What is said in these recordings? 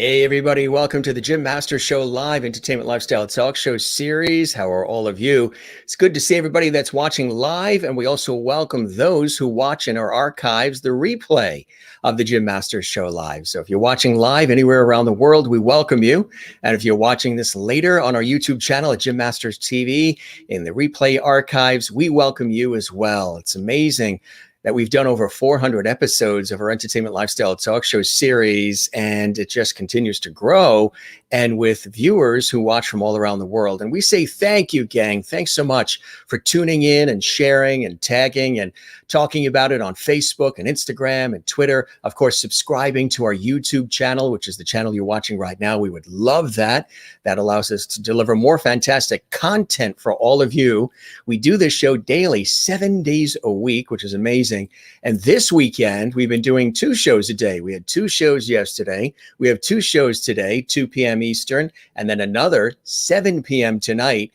Hey everybody, welcome to the Jim Master Show live entertainment lifestyle talk show series. How are all of you? It's good to see everybody that's watching live, and we also welcome those who watch in our archives the replay of the Jim Master Show live. So if you're watching live anywhere around the world, we welcome you. And if you're watching this later on our YouTube channel at Jim Masters TV in the replay archives, we welcome you as well. It's amazing that we've done over 400 episodes of our entertainment lifestyle talk show series, and it just continues to grow, and with viewers who watch from all around the world. And we say thank you, gang. Thanks so much for tuning in and sharing and tagging and talking about it on Facebook and Instagram and Twitter. Of course, subscribing to our YouTube channel, which is the channel you're watching right now. We would love that. That allows us to deliver more fantastic content for all of you. We do this show daily, 7 days a week, which is amazing. And this weekend, we've been doing 2 shows a day. We had 2 shows yesterday. We have 2 shows today, 2 p.m. Eastern, and then another 7 p.m. tonight.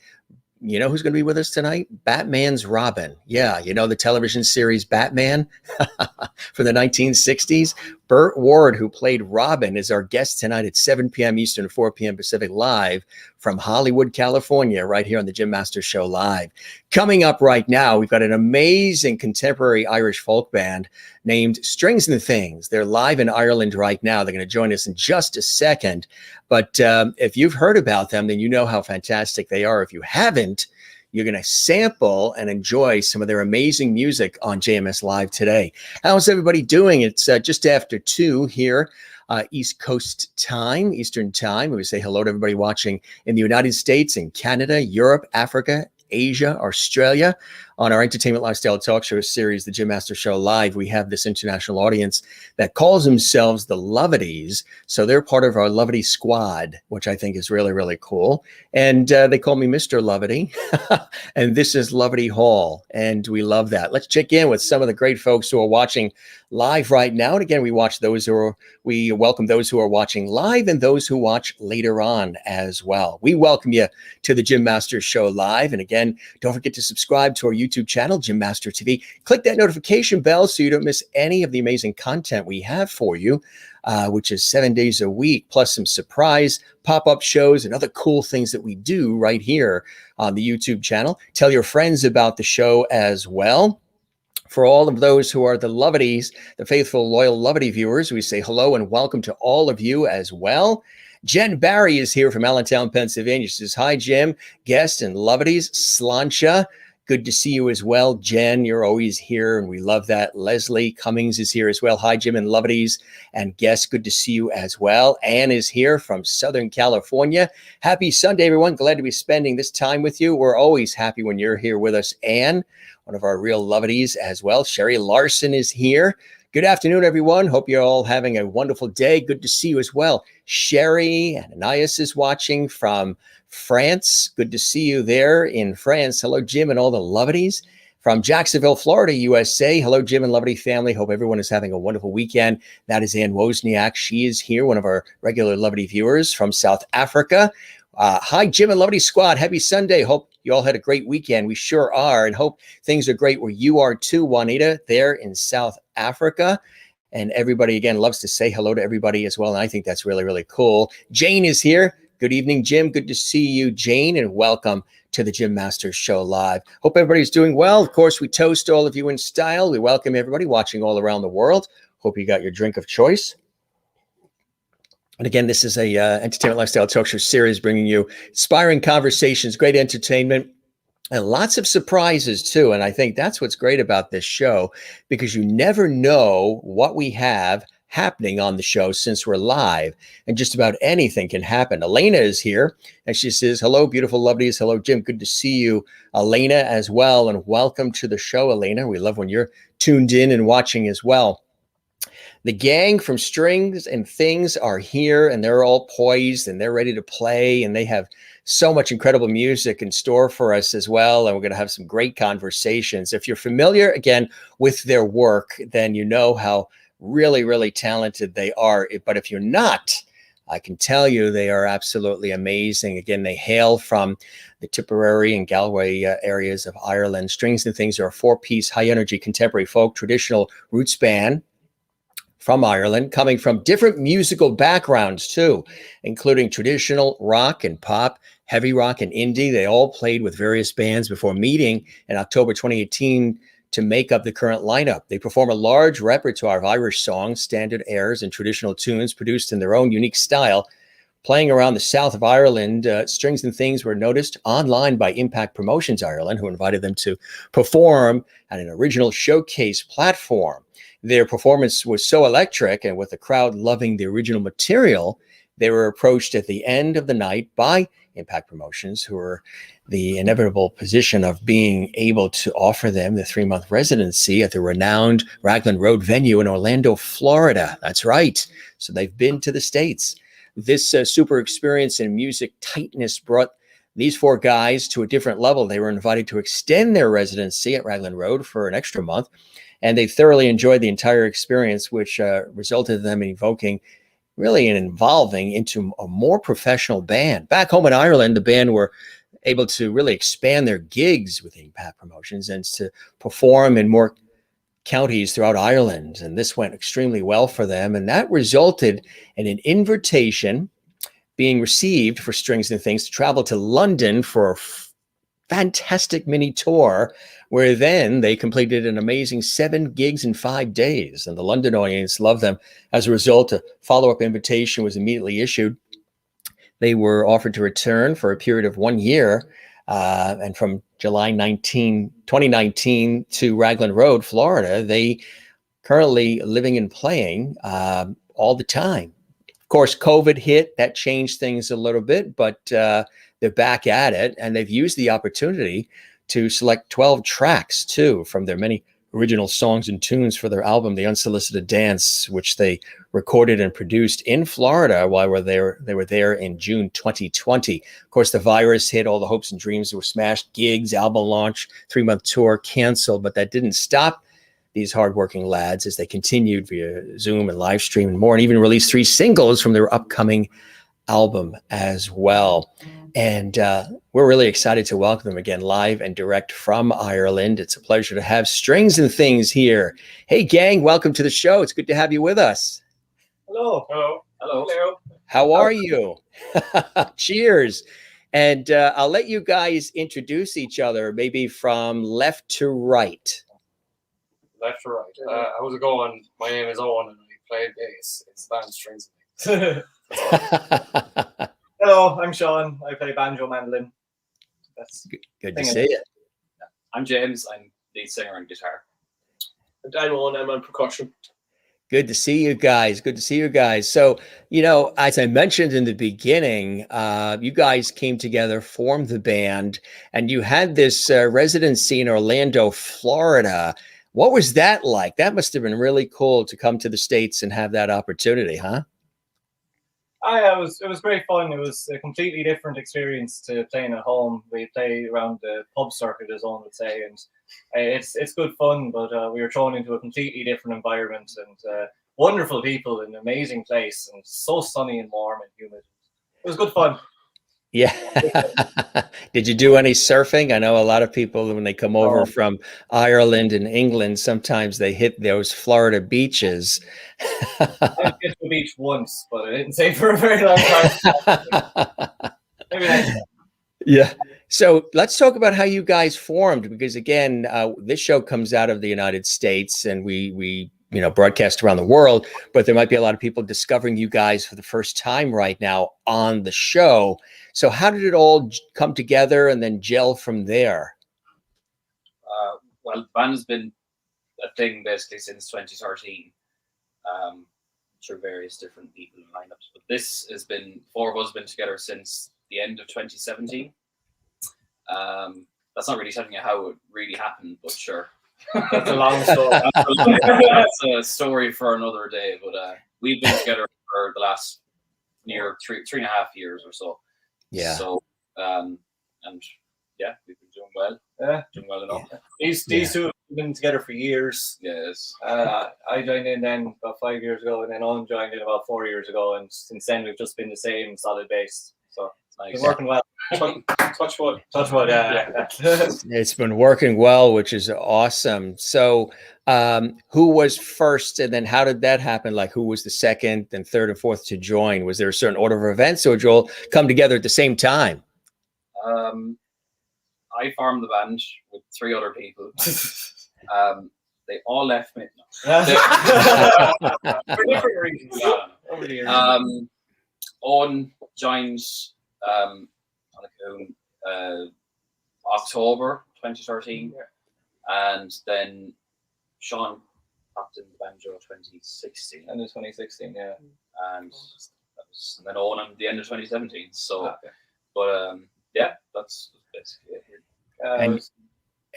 You know who's going to be with us tonight? Batman's Robin. Yeah, you know the television series Batman from the 1960s? Burt Ward, who played Robin, is our guest tonight at 7 p.m. Eastern, 4 p.m. Pacific, live from Hollywood, California, right here on the Jim Master Show live. Coming up right now, we've got an amazing contemporary Irish folk band named Strings&Things. They're live in Ireland right now. They're going to join us in just a second. But if you've heard about them, then you know how fantastic they are. If you haven't, you're going to sample and enjoy some of their amazing music on JMS Live today. How's everybody doing? It's just after 2 here, East Coast time, Eastern time. We say hello to everybody watching in the United States and Canada, Europe, Africa, Asia, Australia. On our entertainment lifestyle talk show series, the Jim Master Show live, we have this international audience that calls themselves the Lovities. So they're part of our Lovity squad, which I think is really, really cool. And they call me Mr. Lovity. And this is Lovity Hall. And we love that. Let's check in with some of the great folks who are watching live right now. And again, we welcome those who are watching live and those who watch later on as well. We welcome you to the Jim Master Show live. And again, don't forget to subscribe to our YouTube channel, Jim Master TV. Click that notification bell so you don't miss any of the amazing content we have for you, which is 7 days a week, plus some surprise pop-up shows and other cool things that we do right here on the YouTube channel. Tell your friends about the show as well. For all of those who are the Lovities, the faithful, loyal Lovity viewers, we say hello and welcome to all of you as well. Jen Barry is here from Allentown, Pennsylvania. She says, hi, Jim, guest and Lovities, Slancha. Good to see you as well. Jen, you're always here, and we love that. Leslie Cummings is here as well. Hi, Jim and Lovities and guests. Good to see you as well. Anne is here from Southern California. Happy Sunday, everyone. Glad to be spending this time with you. We're always happy when you're here with us. Anne, one of our real Lovities as well. Sherry Larson is here. Good afternoon, everyone. Hope you're all having a wonderful day. Good to see you as well. Sherry Ananias is watching from France. Good to see you there in France. Hello, Jim and all the Lovities. From Jacksonville, Florida, USA. Hello, Jim and Lovity family. Hope everyone is having a wonderful weekend. That is Ann Wozniak. She is here, one of our regular Lovity viewers from South Africa. Hi, Jim and Lovity squad. Happy Sunday. Hope you all had a great weekend. We sure are, and hope things are great where you are too, Juanita, there in South Africa. And everybody, again, loves to say hello to everybody as well, and I think that's really, really cool. Jane is here. Good evening, Jim. Good to see you, Jane, and welcome to the Jim Masters Show live. Hope everybody's doing well. Of course, we toast all of you in style. We welcome everybody watching all around the world. Hope you got your drink of choice. And again, this is a entertainment lifestyle talk show series bringing you inspiring conversations, great entertainment, and lots of surprises too. And I think that's what's great about this show, because you never know what we have happening on the show since we're live, and just about anything can happen. Elena is here and she says, hello, beautiful Lovelies. Hello, Jim. Good to see you, Elena, as well. And welcome to the show, Elena. We love when you're tuned in and watching as well. The gang from Strings&Things are here, and they're all poised and they're ready to play, and they have so much incredible music in store for us as well. And we're going to have some great conversations. If you're familiar, again, with their work, then you know how really, really talented they are. But if you're not, I can tell you they are absolutely amazing. Again, they hail from the Tipperary and Galway areas of Ireland. Strings&Things are a 4-piece, high-energy, contemporary folk, traditional roots band from Ireland, coming from different musical backgrounds too, including traditional rock and pop, heavy rock and indie. They all played with various bands before meeting in October 2018 to make up the current lineup. They perform a large repertoire of Irish songs, standard airs, and traditional tunes produced in their own unique style. Playing around the south of Ireland, Strings and Things were noticed online by Impact Promotions Ireland, who invited them to perform at an original showcase platform. Their performance was so electric, and with the crowd loving the original material, they were approached at the end of the night by Impact Promotions, who were the inevitable position of being able to offer them the 3-month residency at the renowned Raglan Road venue in Orlando, Florida. That's right. So they've been to the States. This super experience in music tightness brought these 4 guys to a different level. They were invited to extend their residency at Raglan Road for an extra month, and they thoroughly enjoyed the entire experience, which resulted in them evoking really and evolving into a more professional band. Back home in Ireland, the band were able to really expand their gigs with Impact Promotions and to perform in more counties throughout Ireland. And this went extremely well for them. And that resulted in an invitation being received for Strings and Things to travel to London for a fantastic mini tour, where then they completed an amazing 7 gigs in 5 days. And the London audience loved them. As a result, a follow-up invitation was immediately issued. They were offered to return for a period of 1 year. And from July 2019 to Raglan Road, Florida, they currently living and playing all the time. Of course, COVID hit, that changed things a little bit, but they're back at it, and they've used the opportunity to select 12 tracks too from their many original songs and tunes for their album, The Unsolicited Dance, which they recorded and produced in Florida while they were there in June 2020. Of course, the virus hit, all the hopes and dreams were smashed, gigs, album launch, 3-month tour canceled, but that didn't stop these hardworking lads as they continued via Zoom and live stream and more, and even released 3 singles from their upcoming album as well. And we're really excited to welcome them again live and direct from Ireland. It's a pleasure to have Strings and Things here. Hey, gang, welcome to the show. It's good to have you with us. Hello. Hello. Hello. Hello. How are you? Cheers. And I'll let you guys introduce each other, maybe from left to right. Left to right. How's it going? My name is Owen and I play bass. It's band Strings and Things. Hello, I'm Sean. I play banjo mandolin. That's good to see you. I'm James. I'm lead singer and guitar. I'm Owen. I'm on percussion. Good to see you guys. Good to see you guys. So, you know, as I mentioned in the beginning, you guys came together, formed the band, and you had this residency in Orlando, Florida. What was that like? That must have been really cool to come to the States and have that opportunity, huh? It was great fun. It was a completely different experience to playing at home. We play around the pub circuit, as Owen would say, and it's good fun. But we were thrown into a completely different environment and wonderful people, an amazing place, and so sunny and warm and humid. It was good fun. Yeah. Did you do any surfing? I know a lot of people, when they come over from Ireland and England, sometimes they hit those Florida beaches. I've been to the beach once, but I didn't say for a very long time. Maybe next time. Yeah. So let's talk about how you guys formed, because again, this show comes out of the United States and we broadcast around the world, but there might be a lot of people discovering you guys for the first time right now on the show. So how did it all come together and then gel from there? Well, the band has been a thing basically since 2013, through various different people and lineups. But this has been, 4 of us been together since the end of 2017. That's not really telling you how it really happened, but sure. That's a long story. That's a story for another day. But we've been together for the last near 3.5 years or so. Yeah. So and yeah, we've been doing well. Yeah, doing well enough. These two have been together for years. Yes. I joined in then about 5 years ago, and then Owen joined in about 4 years ago, and since then we've just been the same solid base. So Nice. It's working well. Touch wood. Touch wood, yeah. It's been working well, which is awesome. So who was first, and then how did that happen? Like, who was the second and third and fourth to join? Was there a certain order of events, or did you all come together at the same time? I formed the band with 3 other people. They all left me. For different reasons. Over the years. Owen joined October 2013, and then Sean popped in the banjo 2016. End of 2016, yeah. And then Owen at the end of 2017. So, Okay. but yeah, that's basically it.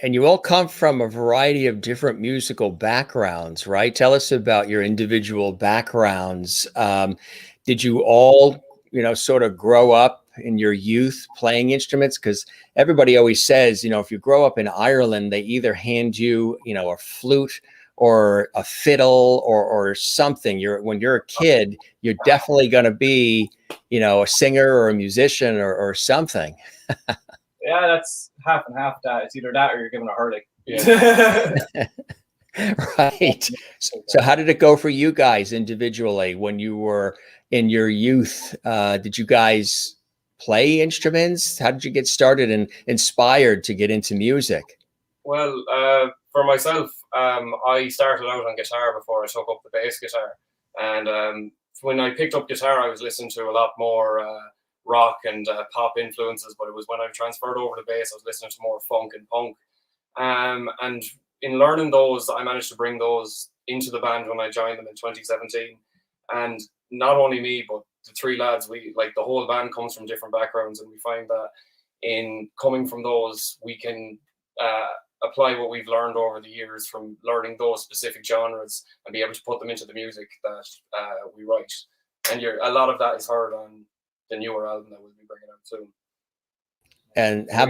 And you all come from a variety of different musical backgrounds, right? Tell us about your individual backgrounds. Did you all, sort of grow up in your youth playing instruments? Because everybody always says, if you grow up in Ireland, they either hand you, a flute or a fiddle or something. When you're a kid, you're definitely going to be, a singer or a musician or something. Yeah, that's half and half. That it's either that or you're giving a hurling. Yeah. Right. So how did it go for you guys individually when you were in your youth? Did you guys play instruments? How did you get started and inspired to get into music? Well, for myself, I started out on guitar before I took up the bass guitar. And when I picked up guitar, I was listening to a lot more rock and pop influences, but it was when I transferred over to bass, I was listening to more funk and punk. And in learning those, I managed to bring those into the band when I joined them in 2017. And not only me, but the 3 lads, the whole band comes from different backgrounds, and we find that in coming from those, we can apply what we've learned over the years from learning those specific genres and be able to put them into the music that we write. And a lot of that is heard on the newer album that we'll be bringing out soon. And how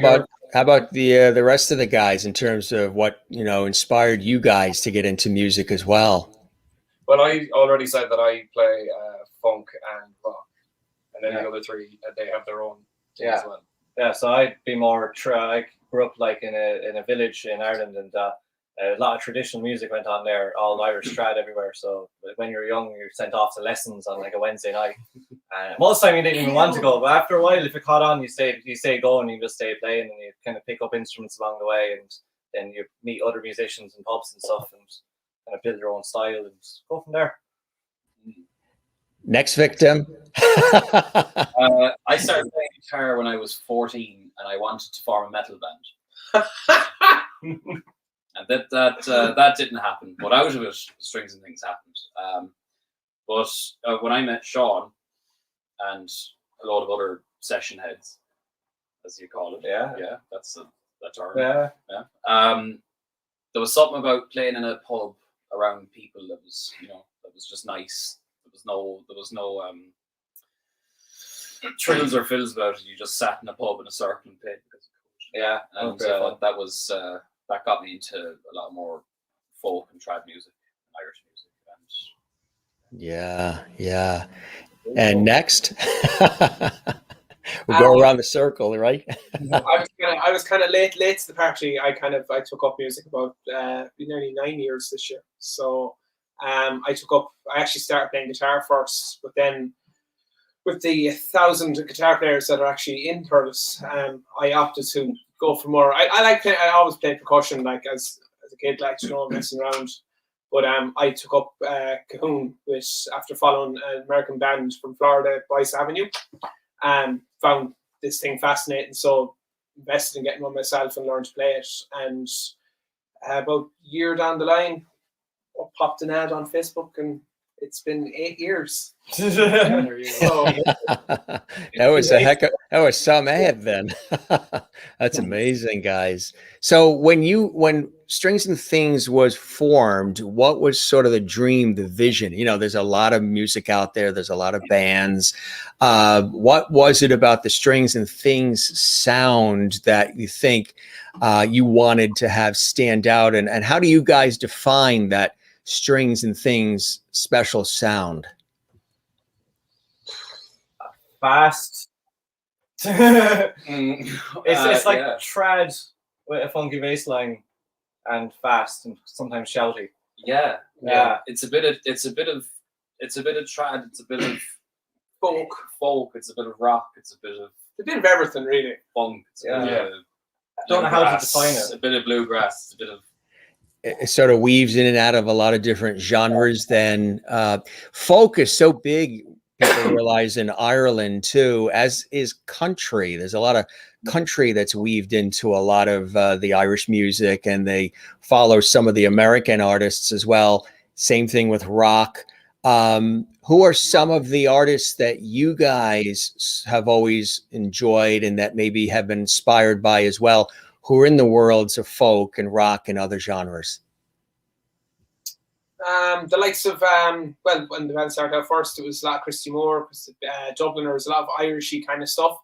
about the rest of the guys in terms of what inspired you guys to get into music as well? Well, I already said that I play funk and rock, and then the other 3 they have their own thing as well. Yeah, so I'd be more. I grew up in a village in Ireland, and a lot of traditional music went on there, all Irish trad everywhere. So when you're young, you're sent off to lessons on a Wednesday night. Most of the time you didn't even want to go, but after a while, if it caught on, you stay going, you just stay playing, and you kind of pick up instruments along the way, and then you meet other musicians in pubs and stuff, and kind of build your own style and go from there. Next victim. I started playing guitar when I was 14, and I wanted to form a metal band. And that didn't happen. But out of it, Strings and Things happened. But when I met Sean and a lot of other session heads, as you call it, that's the term. Yeah. There was something about playing in a pub around people that was just nice. There was no trills or fills about it. You just sat in a pub in a circle and played because of coach. Yeah, and that got me into a lot more folk and trad music, and Irish music. Yeah. And next, we'll go around the circle, right? I was kind of late to the party. I took up music about nearly 9 years this year. So I actually started playing guitar first, but then with the 1,000 guitar players that are actually in Thurles, I opted to go for more. I always played percussion, as a kid, messing around. But I took up cajon, which after following an American band from Florida, Vice Avenue, and found this thing fascinating. So invested in getting one myself and learned to play it. And about a year down the line, I popped an ad on Facebook, and it's been 8 years. So, that was some ad then. That's amazing, guys. So when Strings and Things was formed, what was sort of the dream, the vision? There's a lot of music out there. There's a lot of bands. What was it about the Strings and Things sound that you think you wanted to have stand out? And how do you guys define that Strings and Things special sound? Fast, It's like yeah. trad with a funky bass line and fast and sometimes shouty. Yeah. Yeah. It's a bit of trad. It's a bit of folk. It's a bit of rock. It's a bit of everything, really. funk. It's a bit Yeah. of Don't know how to bluegrass, define it. A bit of bluegrass. It's a bit of It sort of weaves in and out of a lot of different genres. Then folk is so big, people realize, in Ireland too, as is country. There's a lot of country that's weaved into a lot of the Irish music, and they follow some of the American artists as well. Same thing with rock. Who are some of the artists that you guys have always enjoyed and that maybe have been inspired by as well, who are in the worlds of folk and rock and other genres? The likes of when the band started out first, it was a lot of Christy Moore, Dubliners, a lot of Irishy kind of stuff.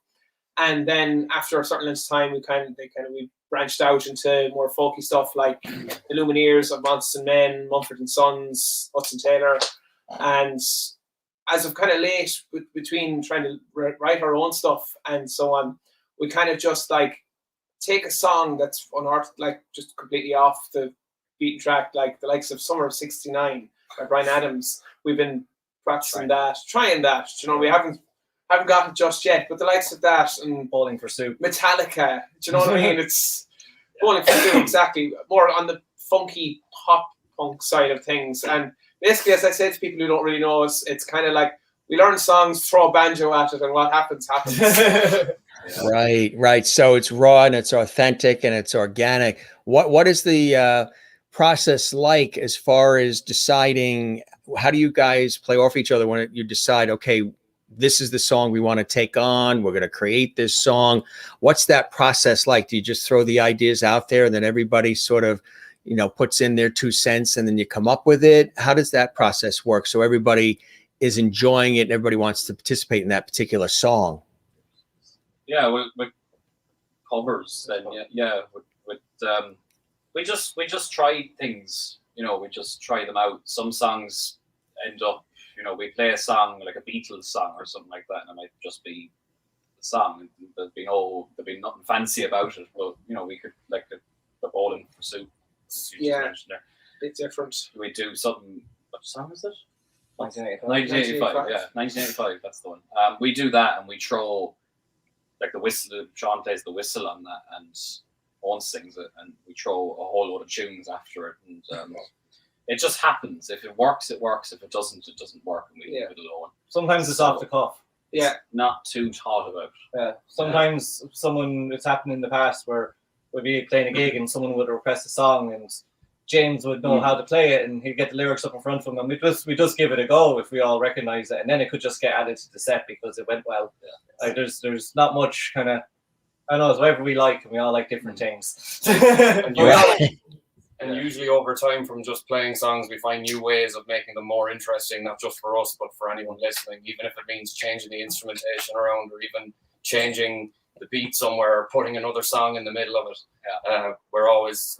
And then after a certain length of time, we branched out into more folky stuff like the Lumineers of Monsters and Men, Mumford and Sons, Hudson Taylor. And as of kind of late, between trying to write our own stuff and so on, we kind of just like take a song that's like just completely off the beaten track, like the likes of Summer of '69 by Bryan Adams. We've been practicing trying that. You know, we haven't got it just yet, but the likes of that and Bowling for Soup, Metallica. Do you know what I mean? It's Bowling for Soup, exactly. More on the funky pop punk side of things. And basically, as I said to people who don't really know us, it's kind of like we learn songs, throw a banjo at it, and what happens. Right. So it's raw and it's authentic and it's organic. What is the process like as far as deciding, how do you guys play off each other when you decide, okay, this is the song we want to take on, we're going to create this song? What's that process like? Do you just throw the ideas out there and then everybody sort of, puts in their 2 cents and then you come up with it? How does that process work so everybody is enjoying it and everybody wants to participate in that particular song? Yeah, with covers, then we just try things, we just try them out. Some songs end up, we play a song like a Beatles song or something like that, and it might just be the song. There'd be nothing fancy about it, but we could, like the Bowling for Soup. Yeah, it's different. We do something. What song is it? 1985. 1985. Yeah, 1985. That's the one. We do that, and we throw like the whistle. Sean plays the whistle on that, and Owen sings it, and we throw a whole load of tunes after it, and it just happens. If it works, it works. If it doesn't work, and we leave it alone. Sometimes it's off the cuff. Yeah, not too thought about. Yeah, sometimes it's happened in the past where we'd be playing a gig and someone would request a song and James would know how to play it and he'd get the lyrics up in front of him and we just give it a go if we all recognize it, and then it could just get added to the set because it went well. Yeah. Like there's not much kind of, I know, it's whatever we like, and we all like different things. And usually over time, from just playing songs, we find new ways of making them more interesting, not just for us, but for anyone listening, even if it means changing the instrumentation around or even changing the beat somewhere or putting another song in the middle of it. Yeah. We're always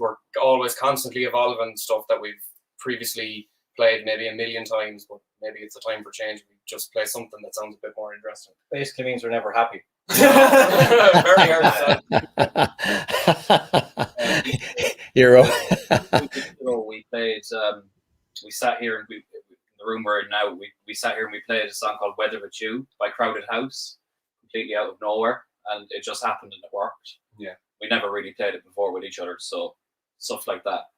constantly evolving stuff that we've previously played maybe a million times, but maybe it's a time for change. We just play something that sounds a bit more interesting. Basically means we're never happy. Very hard to say. You're we played. We sat here and in the room we're in now. We sat here and we played a song called "Weather With You" by Crowded House, completely out of nowhere, and it just happened and it worked. Yeah, we never really played it before with each other, so stuff like that.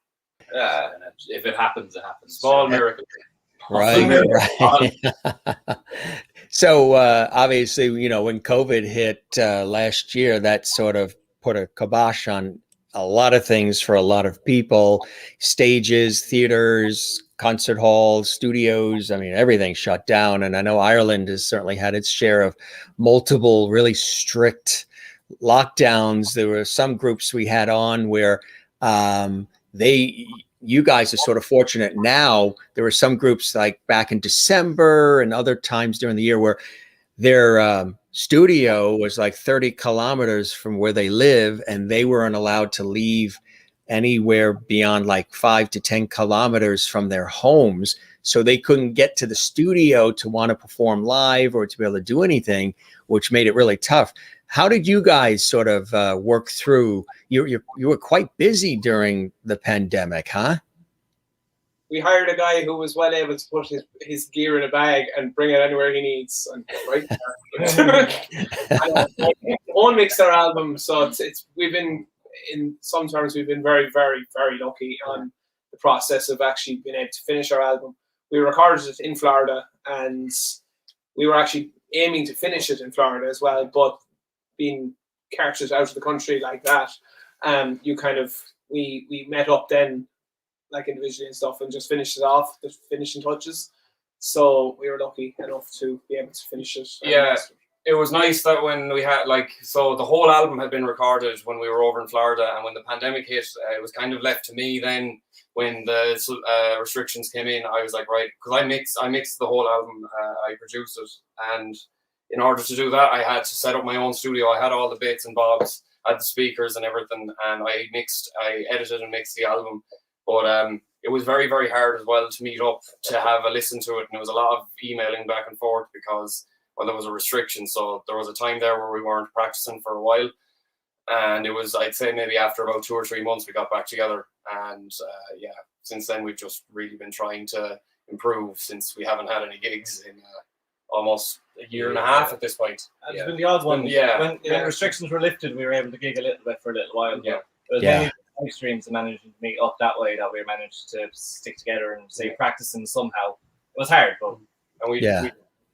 Yeah, if it happens, it happens. Small miracle. Right. So obviously, when COVID hit last year, that sort of put a kibosh on a lot of things for a lot of people. Stages, theaters, concert halls, studios. I mean, everything shut down. And I know Ireland has certainly had its share of multiple really strict lockdowns. There were some groups we had on where you guys are sort of fortunate now. There were some groups like back in December and other times during the year where their studio was like 30 kilometers from where they live, and they weren't allowed to leave anywhere beyond like 5 to 10 kilometers from their homes. So they couldn't get to the studio to want to perform live or to be able to do anything, which made it really tough. How did you guys sort of work through? You were quite busy during the pandemic, huh? We hired a guy who was well able to put his gear in a bag and bring it anywhere he needs. And right own mixed our album, so it's we've been in some terms we've been very, very, very lucky on the process of actually being able to finish our album. We recorded it in Florida, and we were actually aiming to finish it in Florida as well, but being carted out of the country like that, you kind of we met up then like individually and stuff and just finished it off, the finishing touches. So we were lucky enough to be able to finish it. Yeah, it was nice that when we had so the whole album had been recorded when we were over in Florida, and when the pandemic hit, it was kind of left to me then. When the restrictions came in, I was like, right, because I mixed the whole album, I produced it, and in order to do that, I had to set up my own studio. I had all the bits and bobs, I had the speakers and everything, and I edited and mixed the album. But it was very, very hard as well to meet up, to have a listen to it. And it was a lot of emailing back and forth because, well, there was a restriction. So there was a time there where we weren't practicing for a while. And it was, I'd say maybe after about 2 or 3 months, we got back together. And yeah, since then, we've just really been trying to improve, since we haven't had any gigs in almost a year and a half at this point. It's been the odd one. When restrictions were lifted, we were able to gig a little bit for a little while. Yeah. Many live streams and managed to meet up that way that we managed to stick together and say practicing somehow. It was hard, but we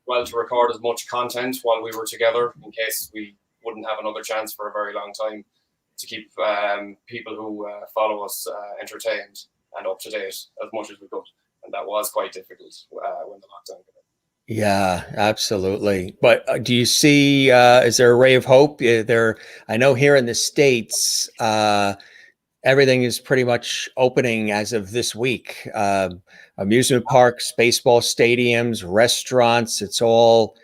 well to record as much content while we were together in case we wouldn't have another chance for a very long time, to keep people who follow us entertained and up to date as much as we could. And that was quite difficult when the lockdown came in. Yeah, absolutely. But do you see, is there a ray of hope? I know here in the States, everything is pretty much opening as of this week. Amusement parks, baseball stadiums, restaurants, it's all,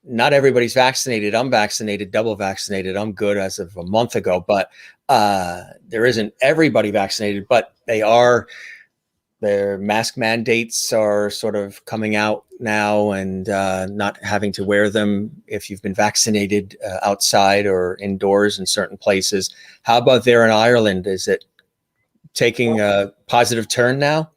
not everybody's vaccinated. I'm vaccinated, double vaccinated. I'm good as of a month ago, but there isn't everybody vaccinated, but their mask mandates are sort of coming out now, and not having to wear them if you've been vaccinated outside or indoors in certain places. How about there in Ireland? Is it taking a positive turn now?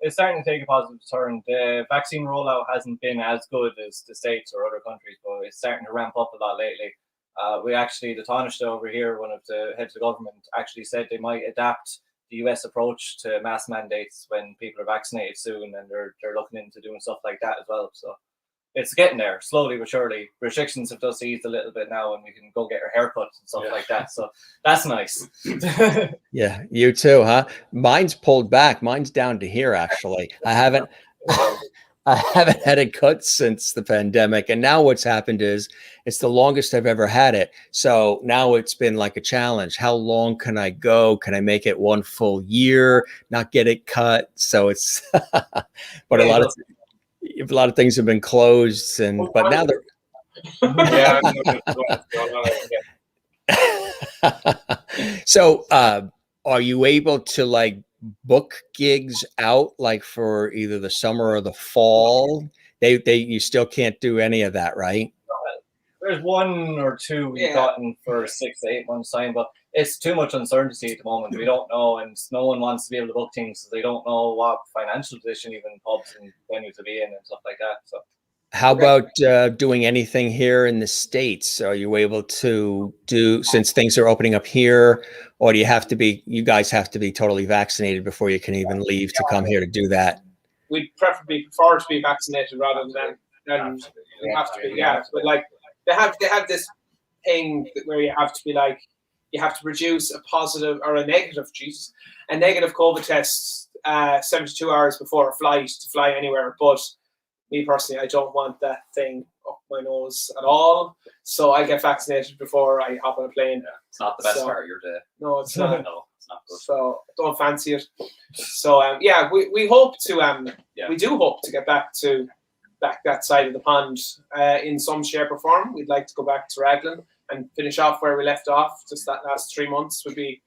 It's starting to take a positive turn. The vaccine rollout hasn't been as good as the States or other countries, but it's starting to ramp up a lot lately. The Taoiseach over here, one of the heads of the government, actually said they might adapt the US approach to mask mandates when people are vaccinated soon, and they're looking into doing stuff like that as well. So it's getting there slowly but surely. Restrictions have just eased a little bit now, and we can go get our haircuts and stuff like that. So that's nice. Yeah, you too, huh? Mine's pulled back. Mine's down to here, actually. I haven't had it cut since the pandemic. And now what's happened is it's the longest I've ever had it. So now it's been like a challenge. How long can I go? Can I make it one full year, not get it cut? So it's, but a lot of things have been closed, but now they're. So, are you able to like book gigs out like for either the summer or the fall? You still can't do any of that, right? There's 1 or 2 we've gotten for 6 to 8 months time, but it's too much uncertainty at the moment. We don't know, and no one wants to be able to book things, so they don't know what financial position even pubs and venues to be in and stuff like that. So, how about doing anything here in the States? Are you able to do, since things are opening up here, or do you guys have to be totally vaccinated before you can even leave to come here to do that? We'd preferably prefer to be vaccinated rather than we have to be. Yeah, but like they have this thing where you have to be like, you have to produce a positive or a negative COVID test 72 hours before a flight to fly anywhere. But me personally, I don't want that thing up my nose at all. So I get vaccinated before I hop on a plane. Yeah, it's not the best part of your day. No, it's not. No, it's not good. So don't fancy it. So we hope to we do hope to get back that side of the pond in some shape or form. We'd like to go back to Raglan and finish off where we left off. Just that last 3 months would be,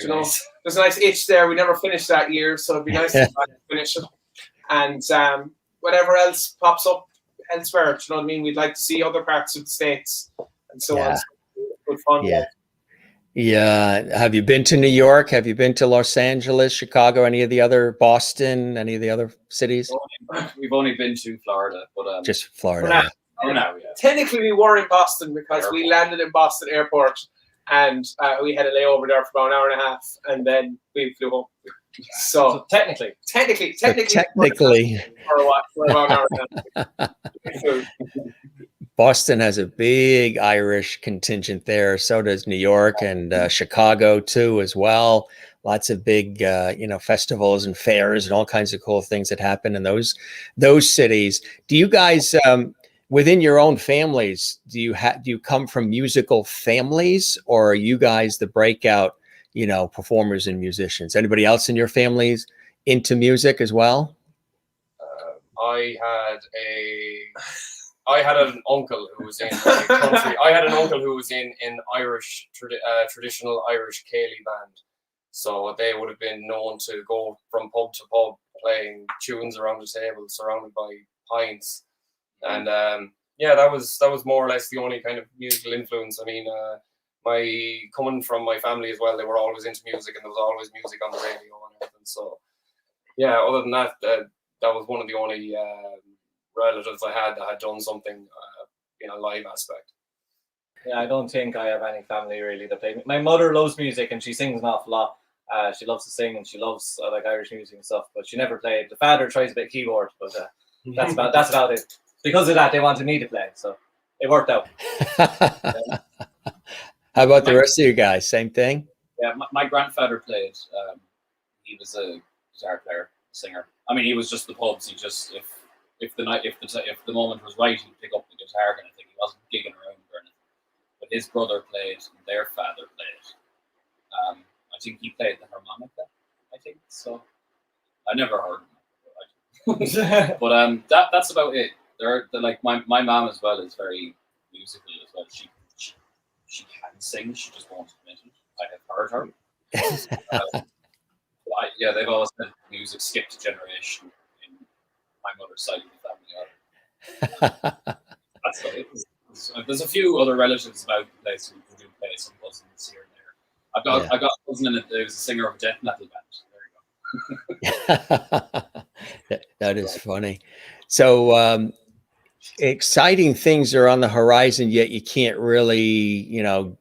nice. There's a nice itch there. We never finished that year, so it'd be nice to finish it. And whatever else pops up elsewhere, do you know what I mean? We'd like to see other parts of the States and so on. good fun. Yeah. Yeah. Have you been to New York? Have you been to Los Angeles, Chicago, any of the other Boston, any of the other cities? We've only been to Florida, but Just Florida. For now. Yeah. for now, yeah. Technically, we were in Boston because we Airport. landed in Boston Airport, and we had a layover there for about an hour and a half, and then we flew home. So Technically, So technically, technically, for about an hour and a half. Boston has a big Irish contingent there. So does New York and Chicago too, as well. Lots of big, festivals and fairs and all kinds of cool things that happen in those cities. Do you guys, within your own families, do you come from musical families, or are you guys the breakout, performers and musicians? Anybody else in your families into music as well? I had an uncle who was in country. I had an uncle who was in Irish traditional Irish Cayley band, so they would have been known to go from pub to pub playing tunes around the table, surrounded by pints, and that was more or less the only kind of musical influence. I mean, coming from my family as well, they were always into music, and there was always music on the radio and everything. So yeah, other than that, that was one of the only relatives I had that had done something in a live aspect. yeah, I don't think I have any family really that play. My mother loves music and she sings an awful lot. She loves to sing and she loves like Irish music and stuff, but she never played. The father tries a bit of keyboard, but that's about it. Because of that, they wanted me to play, so it worked out. How about the rest of you guys? Same thing? Yeah, my grandfather played. He was a guitar player, singer. I mean, he was just the pubs. He just if the moment was right, he'd pick up the guitar kind of thing. He wasn't gigging around or anything. But his brother played, and their father played. I think he played the harmonica. I think so. I never heard him, but that's about it. They're like my mom as well is very musical as well. She can sing. She just won't admit it. I have heard her. Yeah, they've always said music skipped a generation in my mother's side of the family. That's what it is. There's a few other relatives about the place who do play some cousins here and there. I got a cousin in it who's a singer of a death metal band. There you go. That is funny. So exciting things are on the horizon, yet you can't really,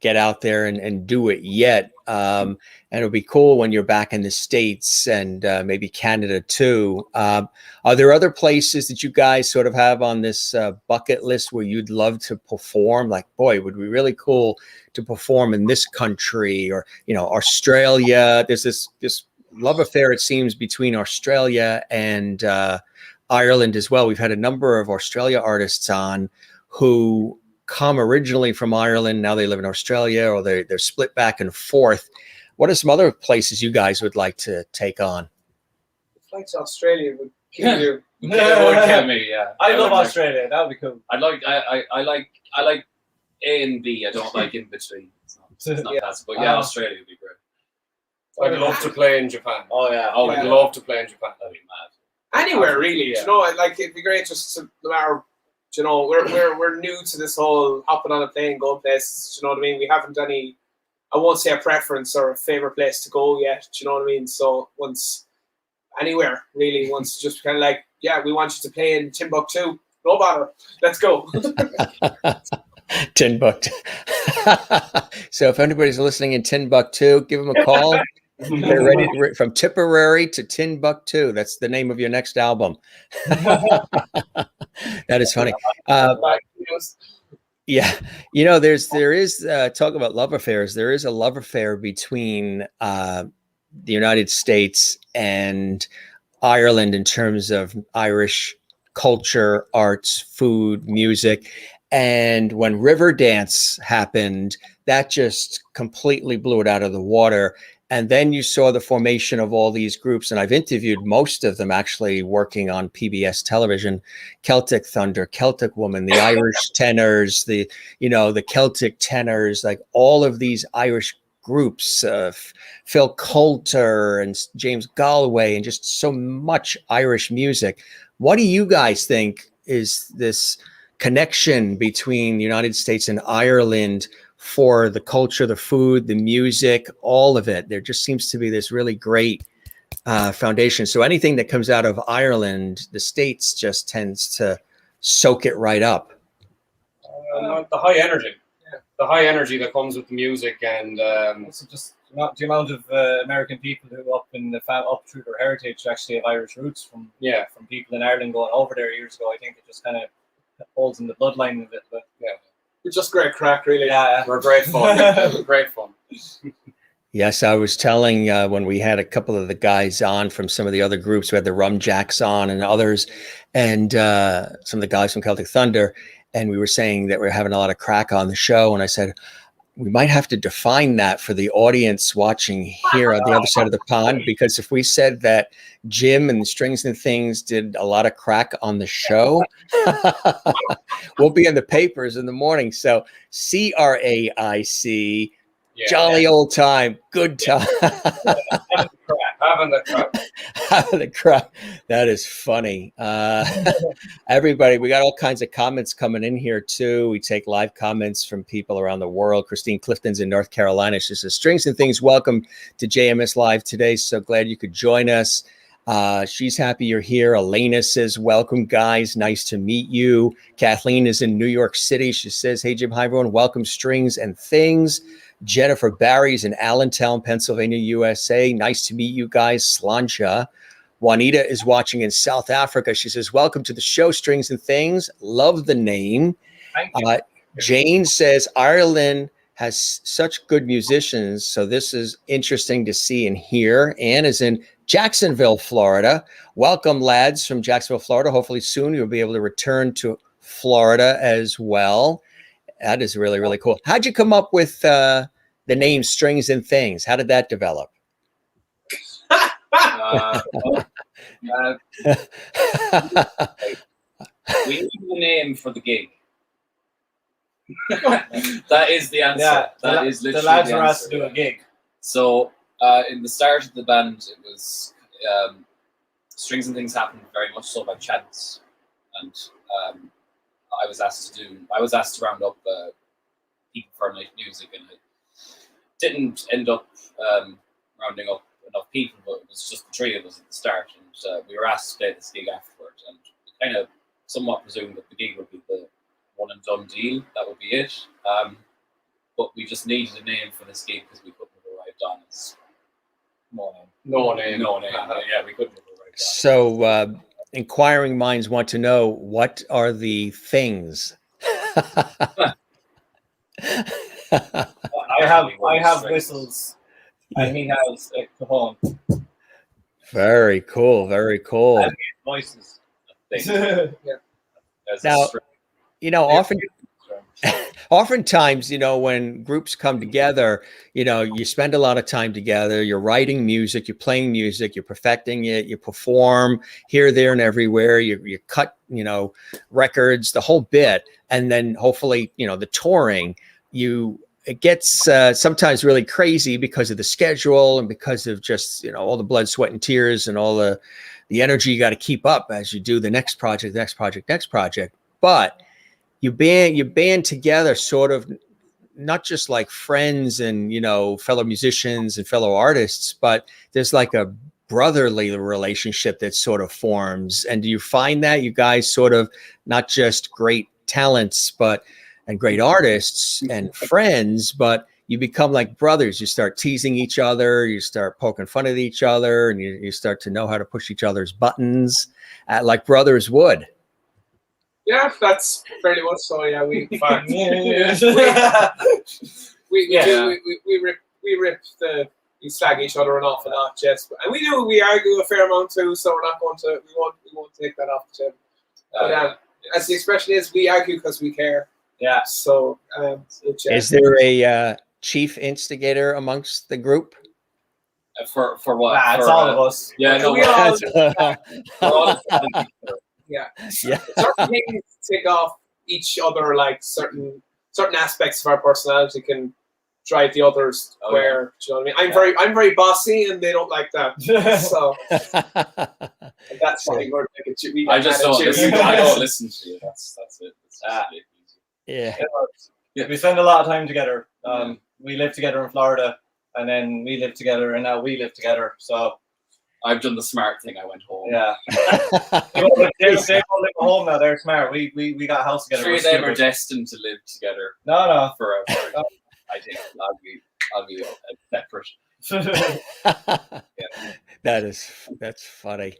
get out there and do it yet. And it'll be cool when you're back in the States and maybe Canada too. Are there other places that you guys sort of have on this bucket list where you'd love to perform? Like, boy, would be really cool to perform in this country, or, Australia. There's this love affair, it seems, between Australia and Ireland as well. We've had a number of Australia artists on who come originally from Ireland. Now they live in Australia, or they're split back and forth. What are some other places you guys would like to take on? Flight to Australia would kill you. It would kill me. Yeah, I love Australia. That would be cool. I like A and B. I don't like in between. It's not Yeah. that, but yeah, Australia would be great. I'd love to play in Japan. Oh yeah. Oh, I'd yeah. love to play in Japan. That'd be mad. Anywhere really, Yeah. it'd be great just to, no matter, we're new to this whole hopping on a plane, going places. Do you know what I mean? We haven't any, I won't say a preference or a favorite place to go yet. Do you know what I mean? So anywhere really, once just kind of like, yeah, we want you to play in Timbuktu. No bother, let's go. Timbuktu. So if anybody's listening in Timbuktu, give them a call. They're ready from Tipperary to Timbuktu. That's the name of your next album. That is funny. Yeah, there is talk about love affairs. There is a love affair between the United States and Ireland in terms of Irish culture, arts, food, music. And when Riverdance happened, that just completely blew it out of the water. And then you saw the formation of all these groups, and I've interviewed most of them actually working on PBS television: Celtic Thunder, Celtic Woman, the Irish Tenors, the Celtic Tenors, like all of these Irish groups, Phil Coulter and James Galway, and just so much Irish music. What do you guys think is this connection between the United States and Ireland for the culture, the food, the music, all of it. There just seems to be this really great foundation. So anything that comes out of Ireland, the States just tends to soak it right up. The high energy. The high energy that comes with the music, and also just the amount of American people who up through their heritage actually have Irish roots from people in Ireland going over there years ago. I think it just kind of holds in the bloodline of it. But We're just great crack, really. yeah, we're great fun. Great fun. Yes, I was telling when we had a couple of the guys on from some of the other groups, we had the Rum Jacks on and others, and some of the guys from Celtic Thunder, and we were saying that we're having a lot of crack on the show, and I said, we might have to define that for the audience watching here on the other side of the pond, because if we said that Jim and Strings and Things did a lot of crack on the show, we'll be in the papers in the morning. So CRAIC, jolly old time, good time. Having the crap. Having the crap. That is funny. Everybody, we got all kinds of comments coming in here too. We take live comments from people around the world. Christine Clifton's in North Carolina. She says, Strings and Things, welcome to JMS Live today. So glad you could join us. She's happy you're here. Elena says, welcome, guys. Nice to meet you. Kathleen is in New York City. She says, hey, Jim, hi, everyone. Welcome, Strings and Things. Jennifer Barry's in Allentown, Pennsylvania, USA. Nice to meet you guys. Slancha. Juanita is watching in South Africa. She says, welcome to the show, Strings and Things. Love the name. Thank you. Jane says, Ireland has such good musicians, so this is interesting to see and hear. Anne is in Jacksonville, Florida. Welcome, lads, from Jacksonville, Florida. Hopefully soon you'll be able to return to Florida as well. That is really, really cool. How'd you come up with the name Strings and Things? How did that develop? We need a name for the gig. That is the answer. Yeah, that is literally the lads the were asked to answer, do a gig. So in the start of the band, it was Strings and Things happened very much so by chance, and I was asked to round up people for night music, and I didn't end up rounding up enough people, but it was just the three of us at the start, and we were asked to play this gig afterwards, and we kind of somewhat presumed that the gig would be the one and done deal. That would be it. But we just needed a name for this gig because we couldn't have arrived on its No name. Yeah, we couldn't have arrived on it. So inquiring minds want to know, what are the things? I have whistles, and he has a cajon. Very cool. Very cool. And voices. Now, oftentimes, when groups come together, you spend a lot of time together. You're writing music, you're playing music, you're perfecting it, you perform here, there, and everywhere. You cut, records, the whole bit, and then hopefully, the touring. It gets sometimes really crazy because of the schedule and because of just all the blood, sweat, and tears and all the energy you got to keep up as you do the next project. But you band together sort of not just like friends and fellow musicians and fellow artists, but there's like a brotherly relationship that sort of forms. And do you find that you guys sort of not just great talents and great artists and friends, but you become like brothers? You start teasing each other, you start poking fun at each other, and you start to know how to push each other's buttons like brothers would. Yeah, that's fairly much so. Yeah, we slag each other an awful lot, Jess, and we argue a fair amount too. So we won't take that off the table. But as the expression is, we argue because we care. Yeah. So, is there a chief instigator amongst the group? For what? Nah, it's all of us. Yeah, no, we all. we're all Yeah. Yeah. Certain things take off each other, like certain aspects of our personality can drive the others. Do you know what I mean? I'm very bossy, and they don't like that. So that's funny. I just don't listen. I don't listen to you. That's it. Yeah. We spend a lot of time together. We lived together in Florida, and then we lived together, and now we live together. So I've done the smart thing. I went home. yeah, they all live at home now. They're smart. We got a house together. Three of them are destined to live together No. forever. No. I think I'll be separate. That's funny.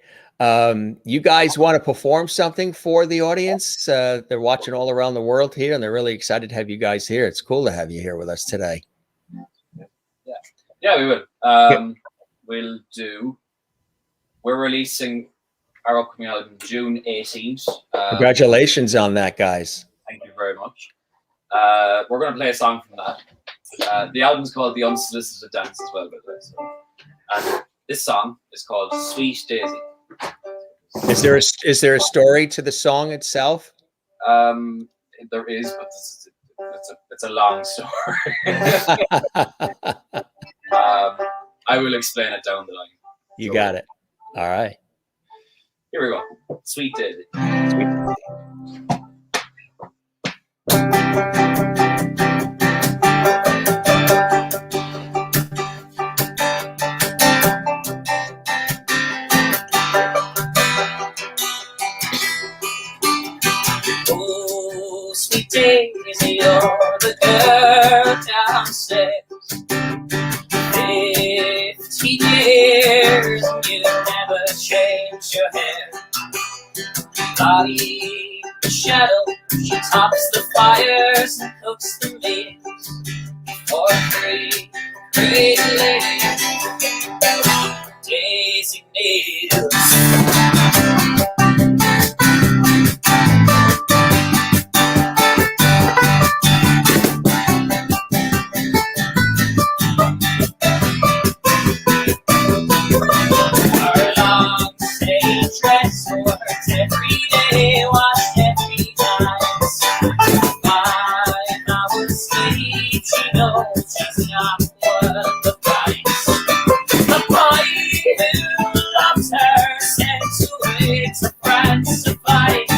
You guys want to perform something for the audience? They're watching all around the world here, and they're really excited to have you guys here. It's cool to have you here with us today. Yeah, we will. We're releasing our upcoming album June 18th. Congratulations on that, guys. Thank you very much. We're going to play a song from that. The album's called The Unsolicited Dance as well, by the way. So. And this song is called Sweet Daisy. Is there a story to the song itself? There is, but it's a long story. I will explain it down the line. You got it. All right. Here we go. Sweet Daisy. Oh, sweet Daisy, you're the girl downstairs. 15 years and you never changed your hair. Body a shadow, she tops the fires and cooks the meals for free. Great lady, Daisy Needles. Dress worked every day, washed every night. 5 hours sleep, she knows she's not worth the price. The boy who loves her sent away to France to fight.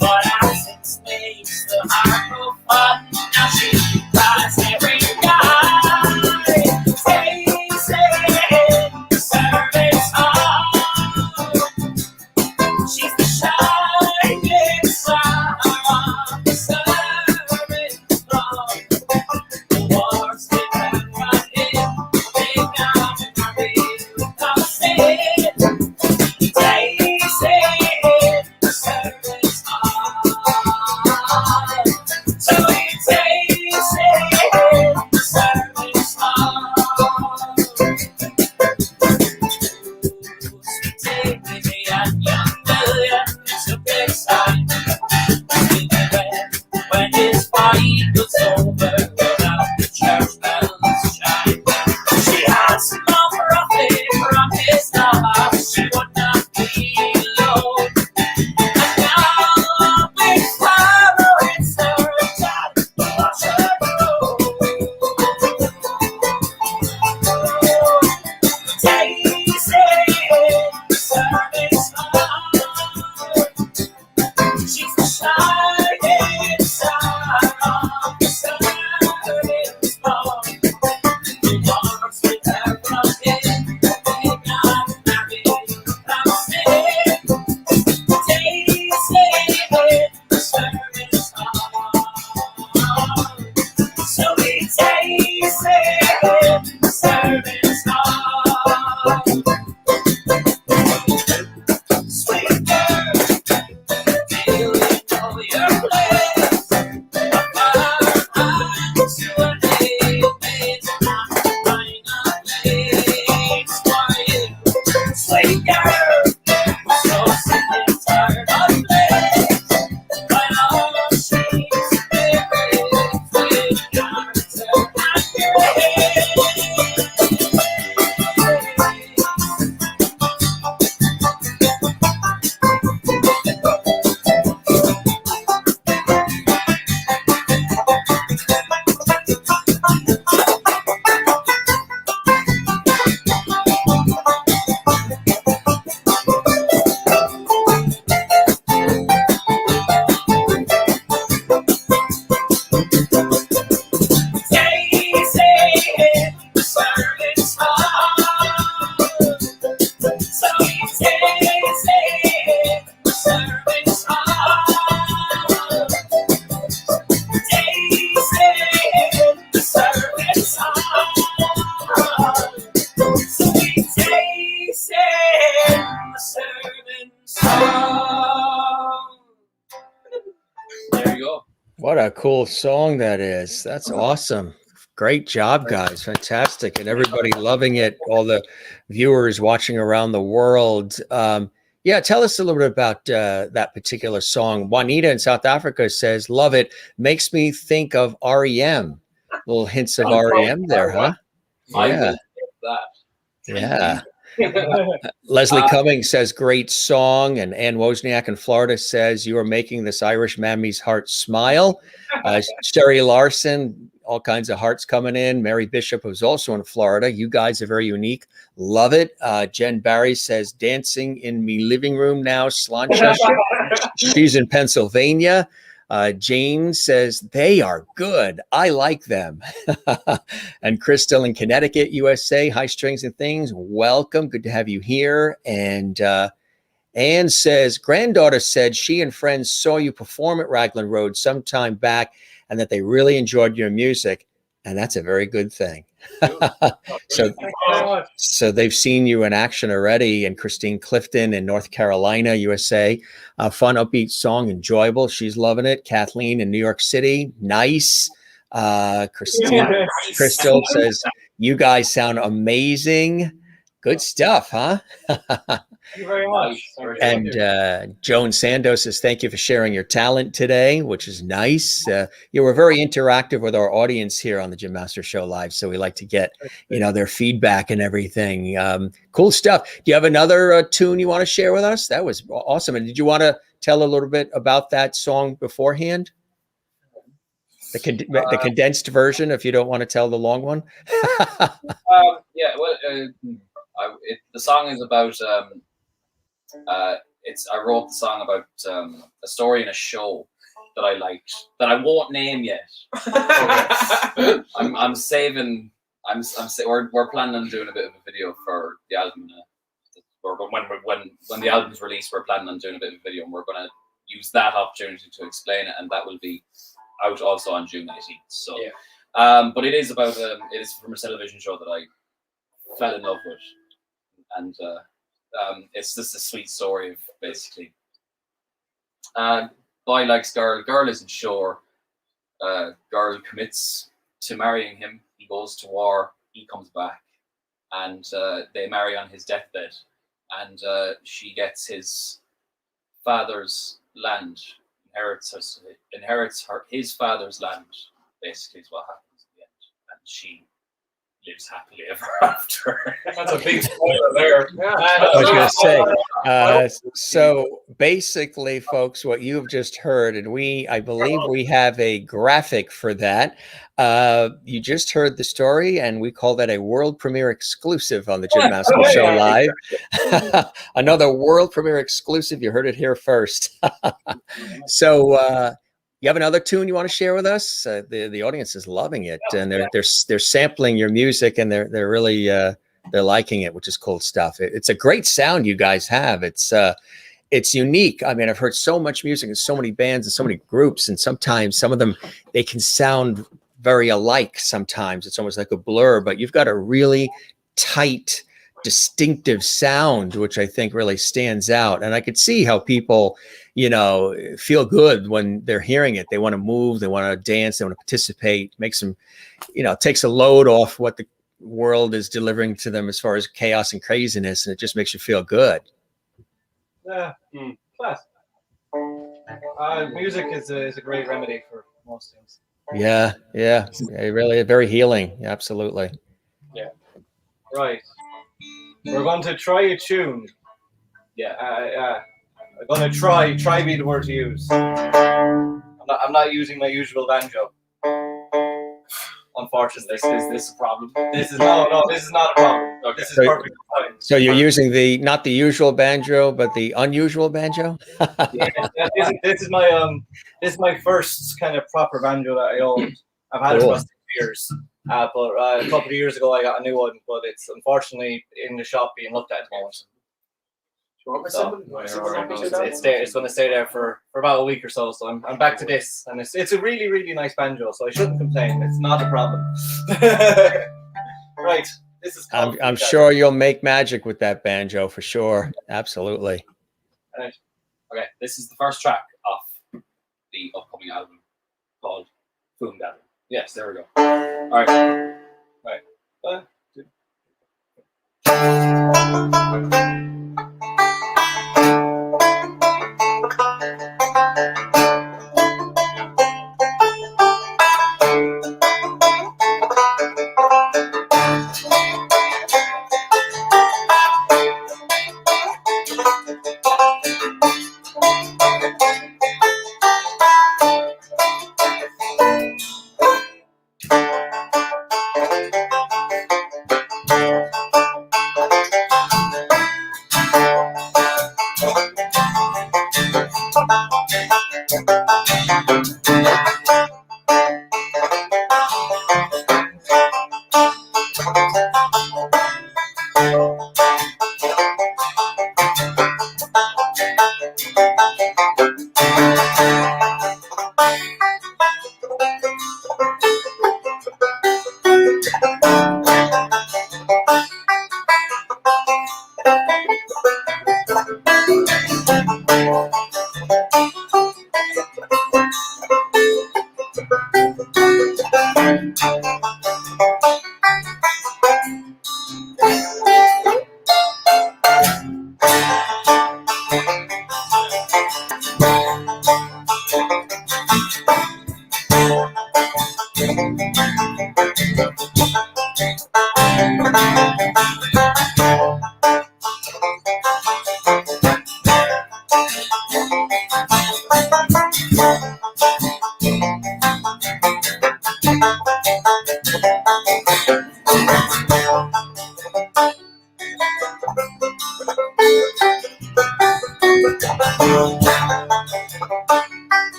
But absence makes the heart grow fun. Now she cries every night. Daisy, servants are. She's the shining star of the service floor. The war's been running, they got my real costing. Daisy, What a cool song that is. That's awesome. Great job, guys. Fantastic. And everybody loving it. All the viewers watching around the world. Yeah, tell us a little bit about that particular song. Juanita in South Africa says, love it. Makes me think of REM. Little hints of REM there, huh? I Yeah. will take that. Yeah. Leslie Cummings says, great song. And Ann Wozniak in Florida says, you are making this Irish mammy's heart smile. Sherry Larson, all kinds of hearts coming in. Mary Bishop, who's also in Florida. You guys are very unique. Love it. Jen Barry says, dancing in me living room now. Slancha, she's in Pennsylvania. Jane says, they are good. I like them. And Crystal in Connecticut, USA. Hi, Strings and Things. Welcome. Good to have you here. And Anne says, granddaughter said she and friends saw you perform at Raglan Road some time back and that they really enjoyed your music. And that's a very good thing. So they've seen you in action already. And Christine Clifton in North Carolina, USA. Fun, upbeat song, enjoyable. She's loving it. Kathleen in New York City. Nice. Crystal says, you guys sound amazing. Good stuff, huh? Thank you very much. And Joan Sandos says, thank you for sharing your talent today, which is nice. You were very interactive with our audience here on the Jim Master Show Live. So we like to get, their feedback and everything. Cool stuff. Do you have another tune you want to share with us? That was awesome. And did you want to tell a little bit about that song beforehand? The condensed version, if you don't want to tell the long one. Yeah, well, the song is about I wrote the song about a story in a show that I liked that I won't name yet. I'm saving. We're planning on doing a bit of a video for the album. When the album's released, we're planning on doing a bit of a video, and we're going to use that opportunity to explain it, and that will be out also on June 18th. So, yeah. But it is about it is from a television show that I fell in love with, and it's just a sweet story of basically boy likes girl, girl isn't sure, girl commits to marrying him, he goes to war, he comes back, and they marry on his deathbed, and she gets his father's land, inherits his father's land, basically is what happens in the end, and she lives happily ever after. That's a big spoiler there. Yeah. I was going to say, so basically, folks, what you've just heard, and I believe we have a graphic for that. You just heard the story, and we call that a world premiere exclusive on the Jim Master Show Live. Another world premiere exclusive. You heard it here first. So, you have another tune you want to share with us? The audience is loving it, and they're sampling your music, and they're really they're liking it, which is cool stuff. It's a great sound you guys have. It's unique. I mean, I've heard so much music and so many bands and so many groups, and sometimes some of them they can sound very alike. Sometimes it's almost like a blur, but you've got a really tight, distinctive sound, which I think really stands out. And I could see how people, feel good when they're hearing it. They want to move, they want to dance, they want to participate, makes them, takes a load off what the world is delivering to them as far as chaos and craziness. And it just makes you feel good. Yeah. Class. Music is a great remedy for most things. Yeah. Really very healing. Absolutely. Yeah. Right. We're going to try a tune. Yeah. I'm going to try be the word to use. I'm not using my usual banjo. Unfortunately. Is this a problem? This is not a problem. Okay. This is perfectly fine. So you're using not the usual banjo, but the unusual banjo? Yeah, this is my first kind of proper banjo that I owned. I've had it for 6 years. But a couple of years ago I got a new one, but it's unfortunately in the shop being looked at the moment. So, it's going to stay there for about a week or so. So I'm back to this, and it's a really, really nice banjo. So I shouldn't complain. It's not a problem. Right. This is. I'm sure you'll make magic with that banjo for sure. Absolutely. Right. Okay, this is the first track off the upcoming album. called Boom Gathering. Yes, there we go. All right. Right. 1, 2.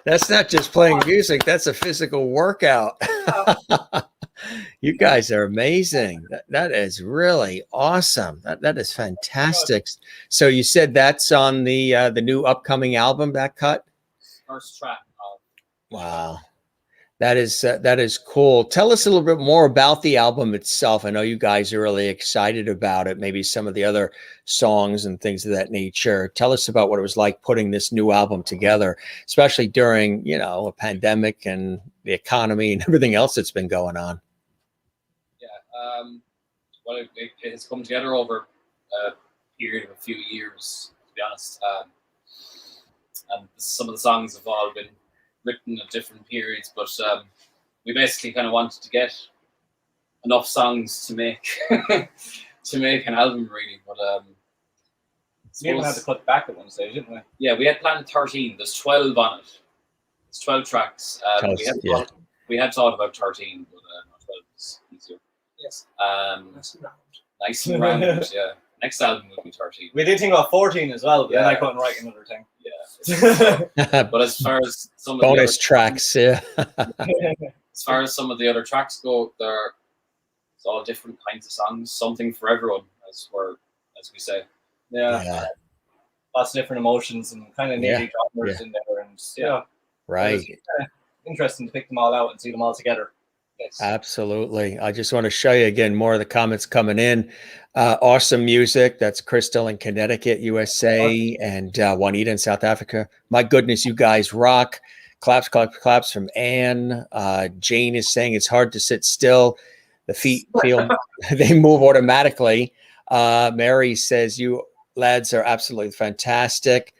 That's not just playing music, that's a physical workout. You guys are amazing. That is really awesome. That is fantastic. So you said that's on the new upcoming album, that cut? First track. Wow. That is cool. Tell us a little bit more about the album itself. I know you guys are really excited about it. Maybe some of the other songs and things of that nature. Tell us about what it was like putting this new album together, especially during, a pandemic and the economy and everything else that's been going on. Yeah. Well, it has come together over a period of a few years, to be honest. And some of the songs have all been written at different periods, but we basically kind of wanted to get enough songs to make to make an album, really. But we even had to cut back at one stage, didn't we? Yeah, we had planned 13. There's 12 on it. It's 12 tracks. We had thought about 13, but 12 is easier. Yes. Nice and round. Yeah. Next album will be 13. We did think about 14 as well, but then I couldn't write another thing. Yeah. But as far as some of bonus tracks, yeah. As far as some of the other tracks go, it's all different kinds of songs, something for everyone, as we say. Yeah. Lots of different emotions and kind of nearly genres in there, and right. Interesting to pick them all out and see them all together. Yes. Absolutely. I just want to show you again more of the comments coming in. Awesome music. That's Crystal in Connecticut, USA, and Juanita in South Africa. My goodness, you guys rock. Claps, claps, claps from Anne. Jane is saying it's hard to sit still. The feet feel they move automatically. Mary says you lads are absolutely fantastic.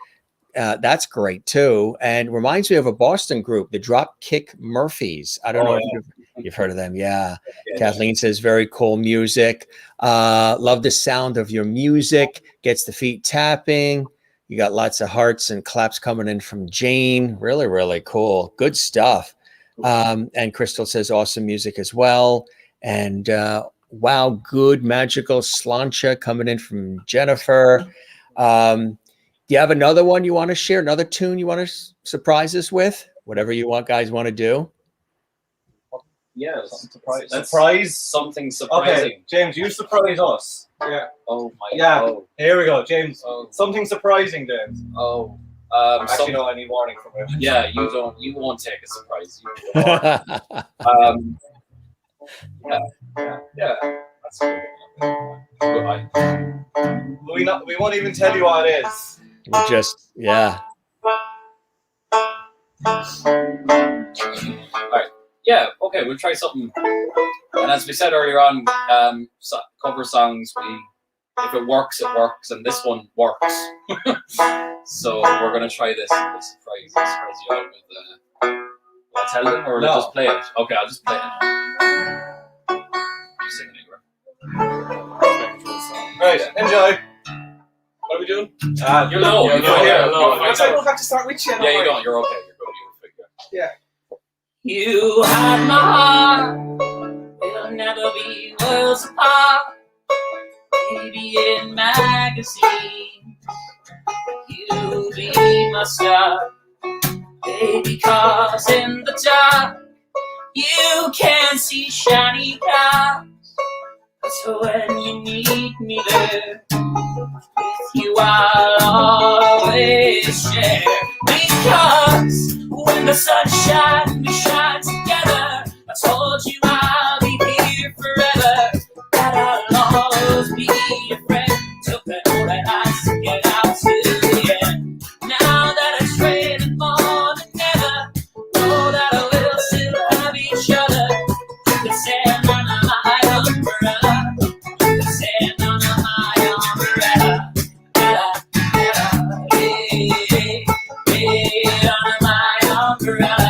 That's great too, and reminds me of a Boston group, the Dropkick Murphys. I don't know if you've heard of them. Yeah. Kathleen says very cool music. Love the sound of your music. Gets the feet tapping. You got lots of hearts and claps coming in from Jane. Really, really cool. Good stuff. And Crystal says awesome music as well. And wow, good magical slancha coming in from Jennifer. Do you have another one you want to share? Another tune you want to surprise us with? Whatever you guys want to do. Yeah, surprise. Something surprising. Okay, James, you surprise us. Yeah. Oh my. Yeah. Oh. Here we go, James. Something surprising, James. Oh. Actually, no, I need warning from you. Yeah, you won't take a surprise. Yeah. That's good. We won't even tell you what it is. We'll just, Alright. Yeah, okay, we'll try something. And as we said earlier on, cover songs, if it works, it works, and this one works. So we're gonna try this and we'll surprise you out with I'll tell them or just play it? Okay, I'll just play it. You sing it anyway. Right, enjoy. What are we doing? You're low. I don't have to start with you. Yeah, you don't. You're okay. You're good. You'll figure it out. Yeah. You had my heart. We'll never be worlds apart. Maybe in magazines. You'll be my star. Baby, 'cause in the dark you can see shiny cars. So when you need me there, with you I'll always share. Because when the sun shines, we shine together. I told you I'll be here forever. That I'll always be your friend. Took an all that I to get out to the end. Now that it's raining more than ever, know that I will still have each other. You can stand under my umbrella. You can stand under my umbrella. Under my umbrella.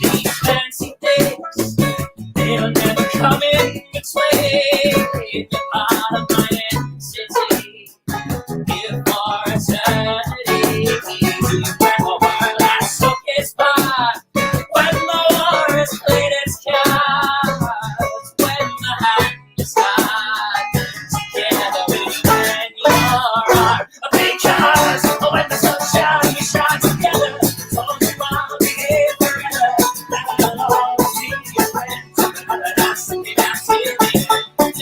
These fancy days, they'll never come in between. In the heart of my city, here for eternity. When the war last took its part, when the war has played its cards, when the hand is tied together with you and your heart. Because when the sun shines, we shine together. So you I'll be here forever. I'll always be your friend.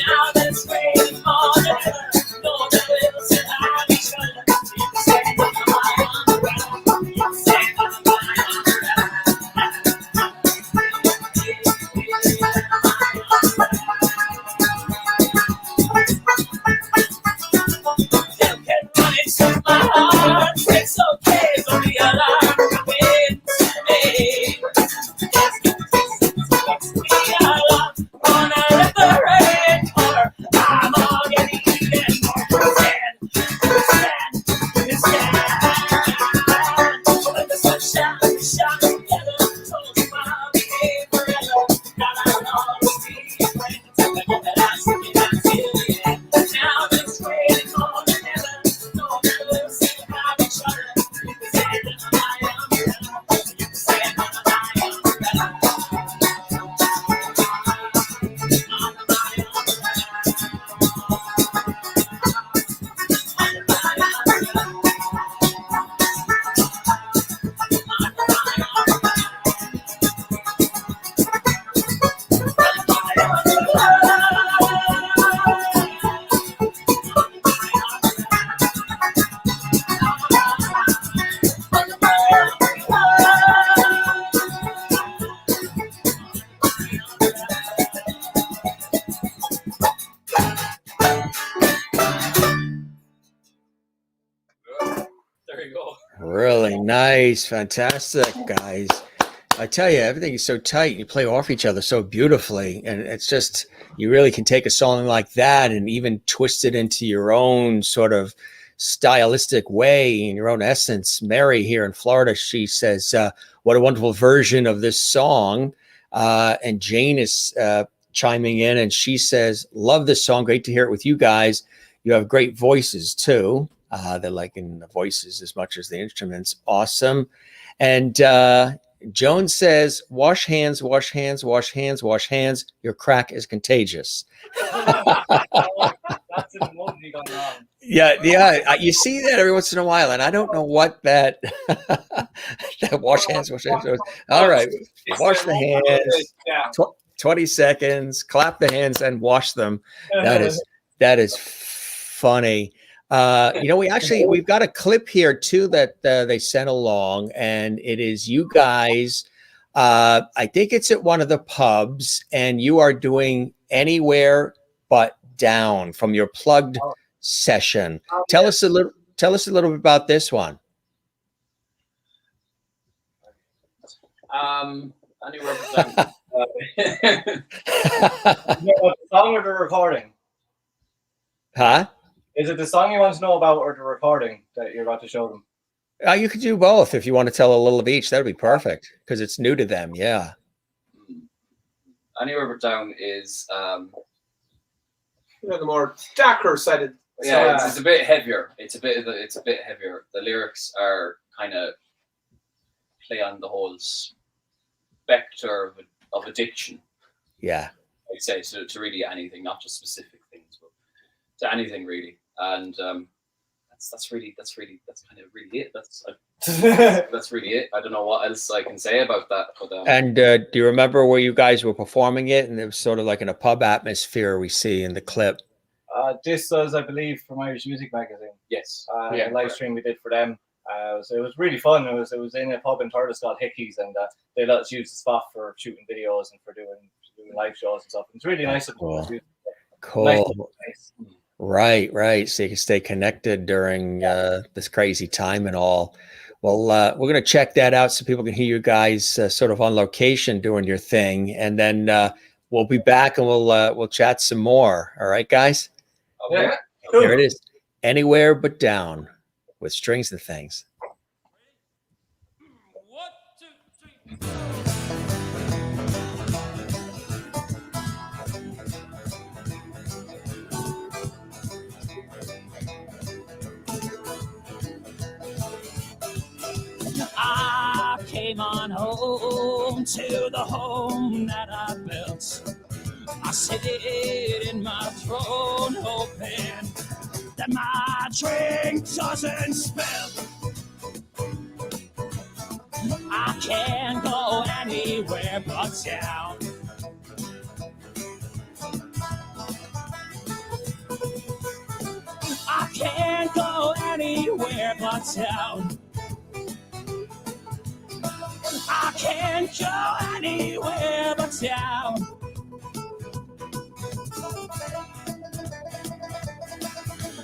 Now that's raining more Really nice. Fantastic, guys. I tell you, everything is so tight. You play off each other so beautifully. And it's just, you really can take a song like that and even twist it into your own sort of stylistic way, in your own essence. Mary here in Florida, she says, what a wonderful version of this song. And Jane is chiming in and she says, love this song. Great to hear it with you guys. You have great voices too. They're liking the voices as much as the instruments. Awesome. And Joan says, wash hands, wash hands, wash hands, wash hands. Your crack is contagious. That's an emoji gone wrong. Yeah. You see that every once in a while, and I don't know what that. That wash hands, wash hands. All right, wash the hands. Yeah. 20 seconds. Clap the hands and wash them. That is funny. We've got a clip here too that they sent along, and it is you guys. I think it's at one of the pubs, and you are doing Anywhere But Down from your plugged session. Tell us a little bit about this one. Anywhere But Down. The song or the recording? Huh? Is it the song you want to know about or the recording that you're about to show them? You could do both if you want to tell a little of each. That would be perfect because it's new to them. Yeah. Anywhere But Down is The more darker sided. it's a bit heavier. It's a bit heavier. The lyrics are kind of play on the whole specter of addiction. Yeah. I'd say to really anything, not just specific things, but to anything really. And that's kind of really it. That's really it. I don't know what else I can say about that. But and do you remember where you guys were performing it? And it was sort of like in a pub atmosphere we see in the clip. This was, I believe, from Irish Music Magazine. yes, A live stream we did for them. It was really fun. It was in a pub in Thurles called Hickey's, and they let us use the spot for shooting videos and for doing live shows and stuff. It's really nice. Cool. Nice. Right. So you can stay connected during this crazy time and all. Well, we're going to check that out so people can hear you guys sort of on location doing your thing, and then we'll be back and we'll chat some more. All right, guys. okay. Yeah. Here it is. Anywhere But Down with Strings and Things. 1, 2, 3. I came on home to the home that I built. I sit in my throne hoping that my drink doesn't spill. I can't go anywhere but down. I can't go anywhere but down. I can't go anywhere but down.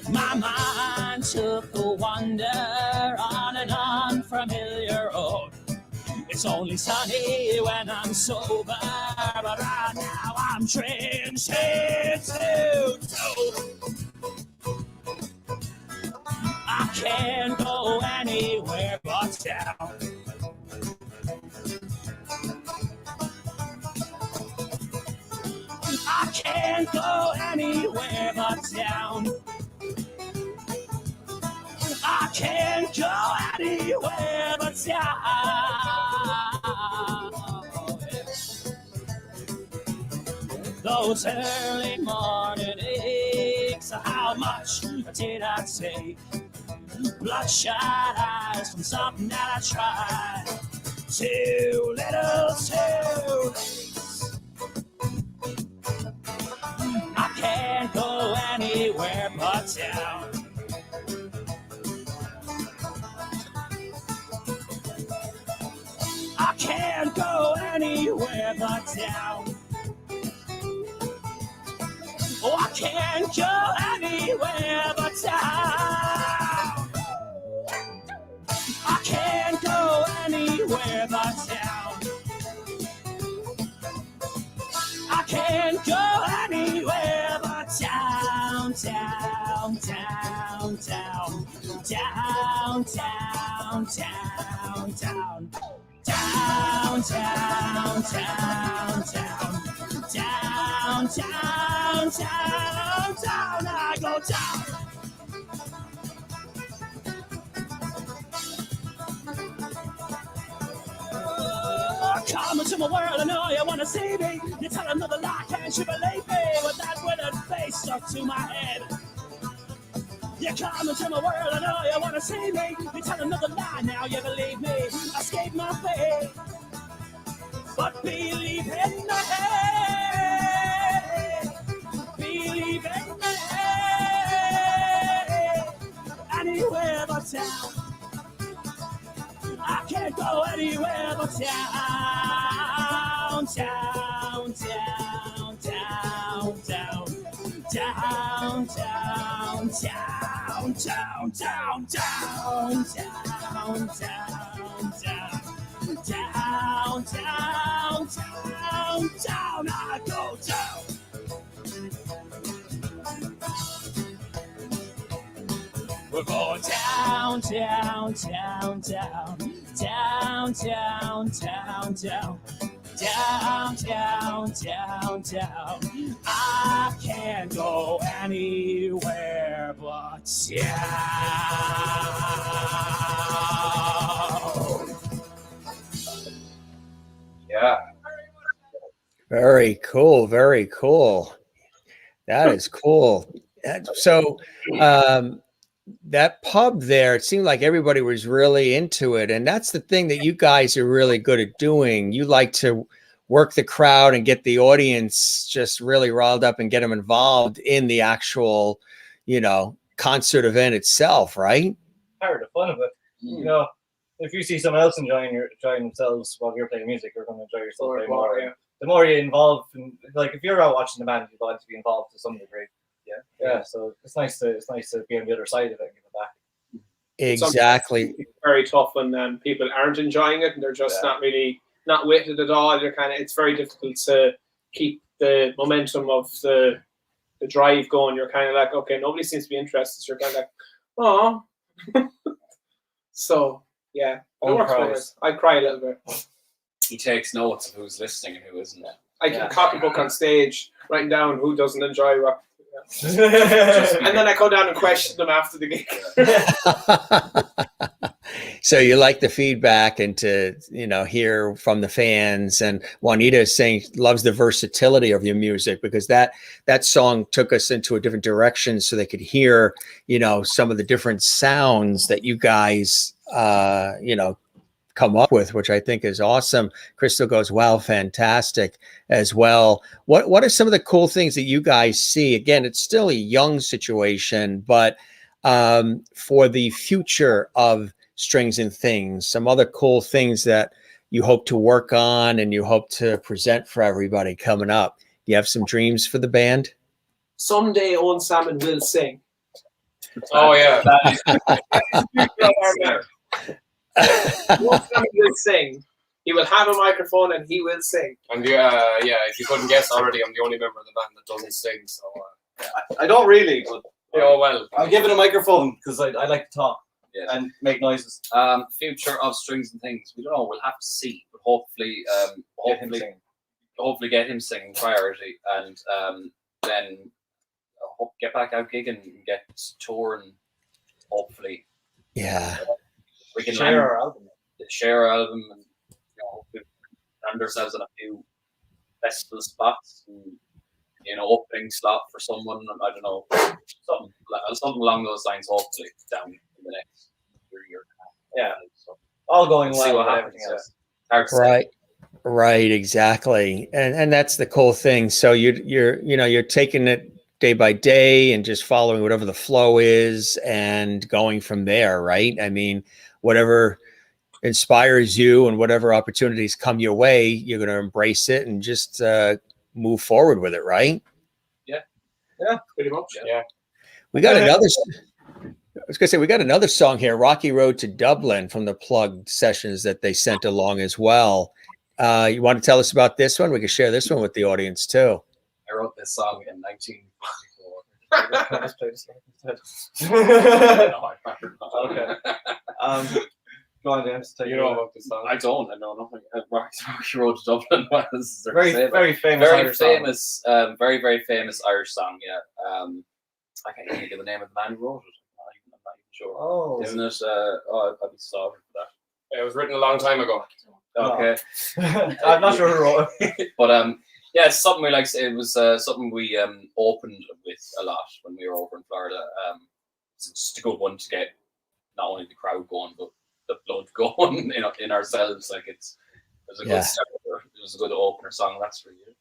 My mind took a wander on an unfamiliar road. It's only sunny when I'm sober, but right now I'm drenched head to toe. I can't go anywhere but down. I can't go anywhere but down. I can't go anywhere but down. Those early morning aches, how much did I take? Bloodshot eyes from something that I tried. Too little, too late. I can't go anywhere but down. I can't go anywhere but down. Oh, I can't go anywhere but down. I down, down, down, down, down, down, down. Down, down, down, down, down, down, down, down, I go down. Come into my world, I know you wanna see me. You tell another lie, can't you believe me? With that withered face stuck to my head. You come into my world, I know you wanna see me. You tell another lie, now you believe me. Escape my fate, but believe in the head. Believe in the head. Anywhere but down. I can't go anywhere but down, down, down, down, down, down, down, down, down, down, down, down, down, down, down, down, down, I go down. We're going down, down, down, down, down, down, down, down, down, down, down, down. I can't go anywhere but down. Yeah. Very cool. Very cool. That is cool. So, that pub there, it seemed like everybody was really into it. And that's the thing that you guys are really good at doing. You like to work the crowd and get the audience just really riled up and get them involved in the actual, concert event itself, right? Part of the fun of it. You know, if you see someone else enjoying themselves while you're playing music, you're going to enjoy yourself way more. Yeah. The more you involve, like if you're out watching the band, you want to be involved to some degree. Yeah. So it's nice to be on the other side of it and give it back. Exactly. It's very tough when people aren't enjoying it and they're just not with it at all. It's very difficult to keep the momentum of the drive going. You're kind of like, okay, nobody seems to be interested. So you're kind of like, oh. So yeah, it works for us. I cry a little bit. He takes notes of who's listening and who isn't. I can copybook on stage, writing down who doesn't enjoy rock. And then I go down and question them after the gig. So you like the feedback and to hear from the fans. And Juanita is saying loves the versatility of your music, because that song took us into a different direction so they could hear some of the different sounds that you guys come up with, which I think is awesome. Crystal goes, wow, fantastic as well. What are some of the cool things that you guys see? Again, it's still a young situation, but for the future of Strings and Things, some other cool things that you hope to work on and you hope to present for everybody coming up. You have some dreams for the band? Someday Owen Salmon will sing. Oh, yeah. Owen Salmon will sing. He will have a microphone and he will sing. And if you couldn't guess already, I'm the only member of the band that doesn't sing. So I don't really, but well, I'll give it a microphone because I like to talk and make noises. Future of Strings and Things, we don't know. We'll have to see, but hopefully get him singing priority, and then get back out gigging and get touring. Hopefully, we can share our album, and we've found ourselves in a few festival spots. And, opening slot for someone, I don't know, something along those lines. Hopefully, down in the next year. Yeah, so all going well. See what happens. Right, exactly, and that's the cool thing. So you're taking it day by day and just following whatever the flow is and going from there, right? I mean, whatever inspires you and whatever opportunities come your way, you're going to embrace it and just move forward with it, right? Yeah, pretty much. Yeah. We got another. I was going to say, we got another song here, Rocky Road to Dublin, from the plugged sessions that they sent along as well. You want to tell us about this one? We can share this one with the audience too. I wrote this song in 1944. Can I just play this instead? Okay. Go on, James. Take You it know away. about this song? I don't. I know nothing. Rocky Road to Dublin. What is there to Very, say about it? very famous. Very Irish song. famous. Very, very famous Irish song. Yeah. I can't even think of the name of the man who wrote it. I'm not even sure. Oh. Isn't it? I'd be sorry for that. It was written a long time ago. Okay. I'm not sure who wrote it. But yeah, it's something we like. It was something we opened with a lot when we were over in Florida. It's just a good one to get not only the crowd going, but the blood going in ourselves. Like it was a good start. It was a good opener song. That's for you.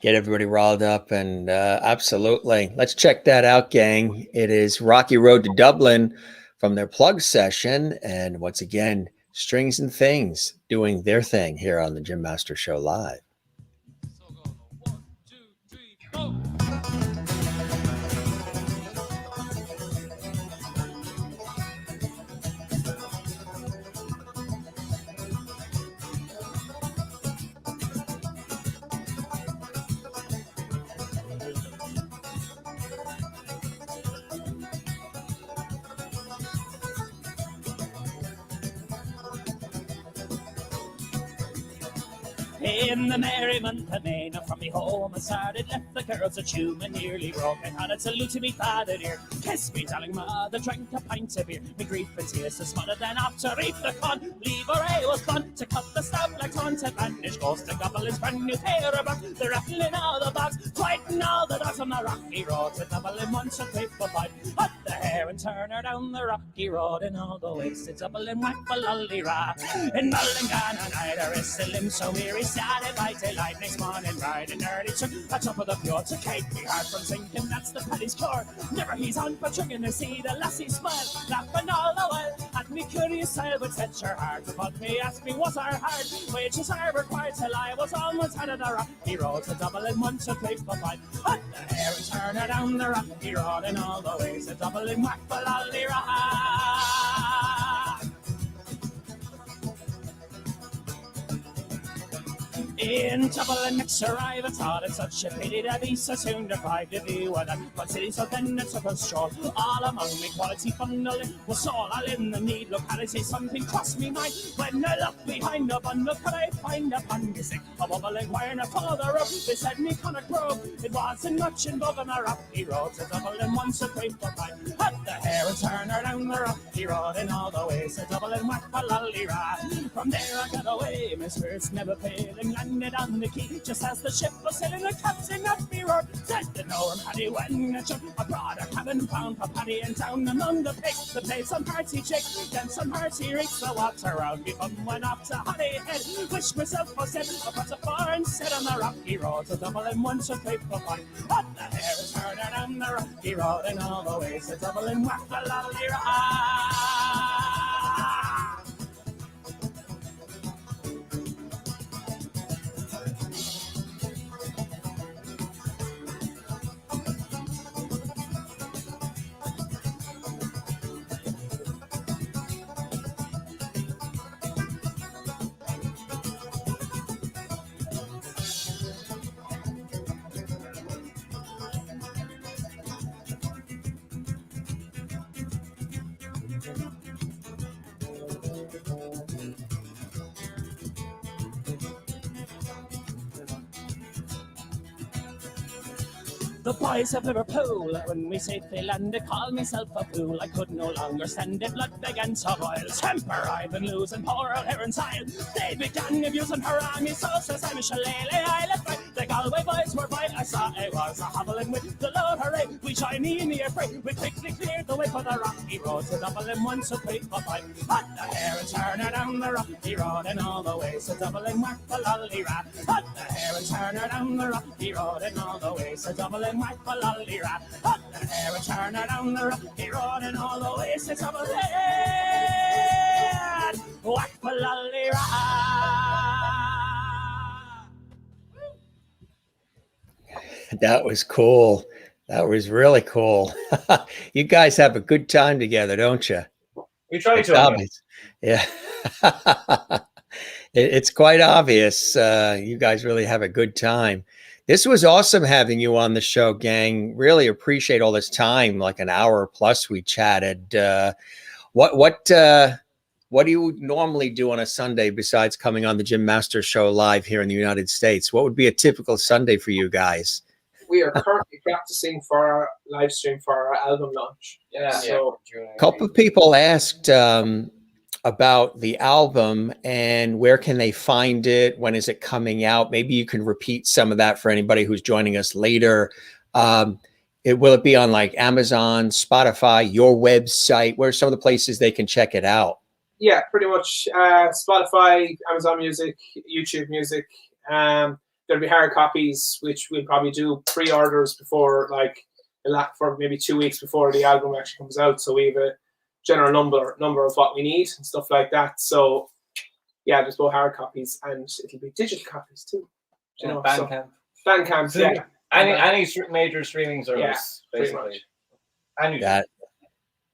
Get everybody riled up, and absolutely. Let's check that out, gang. It is Rocky Road to Dublin from their plug session. And once again, Strings and Things doing their thing here on the Jim Master Show Live. In the merry month of May, now from me home I started, left the girls a tune and nearly broke. I had a salute to me father dear, kiss me darling mother, drank a pint of beer. Me grief and tears so smothered, then after reap the con, leave her I was fun to cut the stout like taunted vanish, ghost to Goblin's brand new pair of bucks, the rattling all the box, fighting all the dogs on the rocky road to Dublin once a trip for fight. Hut the hair and turn her down the rocky road, and all the ways to Dublin whack for lolly ra. In Mullingan and Ida is the limb so weary, started by daylight next morning, riding early to the top of the fjord to keep me heart from sinking. That's the paddy's core. Never he's on for trigging to see the lassie smile, laughing all the while at me curious style would set her heart. But me asked me was our hard wages are required till I was almost out of the rocky road to Dublin once a trip for fight. Hut the hair and turn her down the rocky road, and all the ways to Dublin whack for lolly in Dublin next arrive, I thought it such a pity to be so soon deprived of you and that. But city so then it took a stroll, all among me quality bundling was all in the need. Locality something crossed me mind when I looked behind the bundle. Could I find upon me sick a bubbling wire further up? They said me Connacht Grove, it wasn't much in above on a rocky road to Dublin once a great for fight. Had the hair and turn her down the rocky road, and all the ways to Dublin whack a lolly ra. From there I got away, my spirits never failing, landed on the quay just as the ship was sailing. The captain of me roared, said to know him Paddy when I jumped abroad a cabin found for Paddy and down among the pigs. The played some hearty chick, then some hearty reeks. The water round me from went up to Holyhead. Wish myself was dead, but a foreign set on the rocky road to Dublin once a trip for fun. But the hair is turned down the rocky road, and all the ways to Dublin whack the lolly ra. The boys of Liverpool, when we safely landed, called myself a fool. I could no longer stand it, blood began to boil. Temper I've been losing, poor old Heron style. They began abusing her on me, so says I'm a shillelagh. I left right, the Galway boys were by. I saw I was a hobbling with the load, hooray. We joined in the affray, we quickly cleared the way for the rocky road to Dublin once a quick for fight. But the hair and turner down the rocky road, and all the ways to Dublin whack the lolly ra. But the hair and turner down the rocky road, and all the ways to Dublin whack the lolly ra. But the hair and turner down the rocky road, and all the ways to Dublin whack the lolly ra. That was cool. That was really cool. You guys have a good time together, don't you? We try It's to. obvious. Yeah. It's quite obvious. You guys really have a good time. This was awesome having you on the show, gang. Really appreciate all this time, like an hour plus we chatted. What do you normally do on a Sunday besides coming on the Jim Masters Show live here in the United States? What would be a typical Sunday for you guys? We are currently practicing for our live stream for our album launch. Yeah. So A couple of people asked about the album and where can they find it? When is it coming out? Maybe you can repeat some of that for anybody who's joining us later. Will it be on like Amazon, Spotify, your website? Where are some of the places they can check it out? yeah, pretty much Spotify, Amazon Music, YouTube Music. There'll be hard copies, which we'll probably do pre-orders before, like for maybe 2 weeks before the album actually comes out. So we have a general number of what we need and stuff like that. So yeah, there's both hard copies and it'll be digital copies too. You know, Bandcamp. Bandcamp, yeah. Any major streaming service, Yeah, pretty basically. much. Any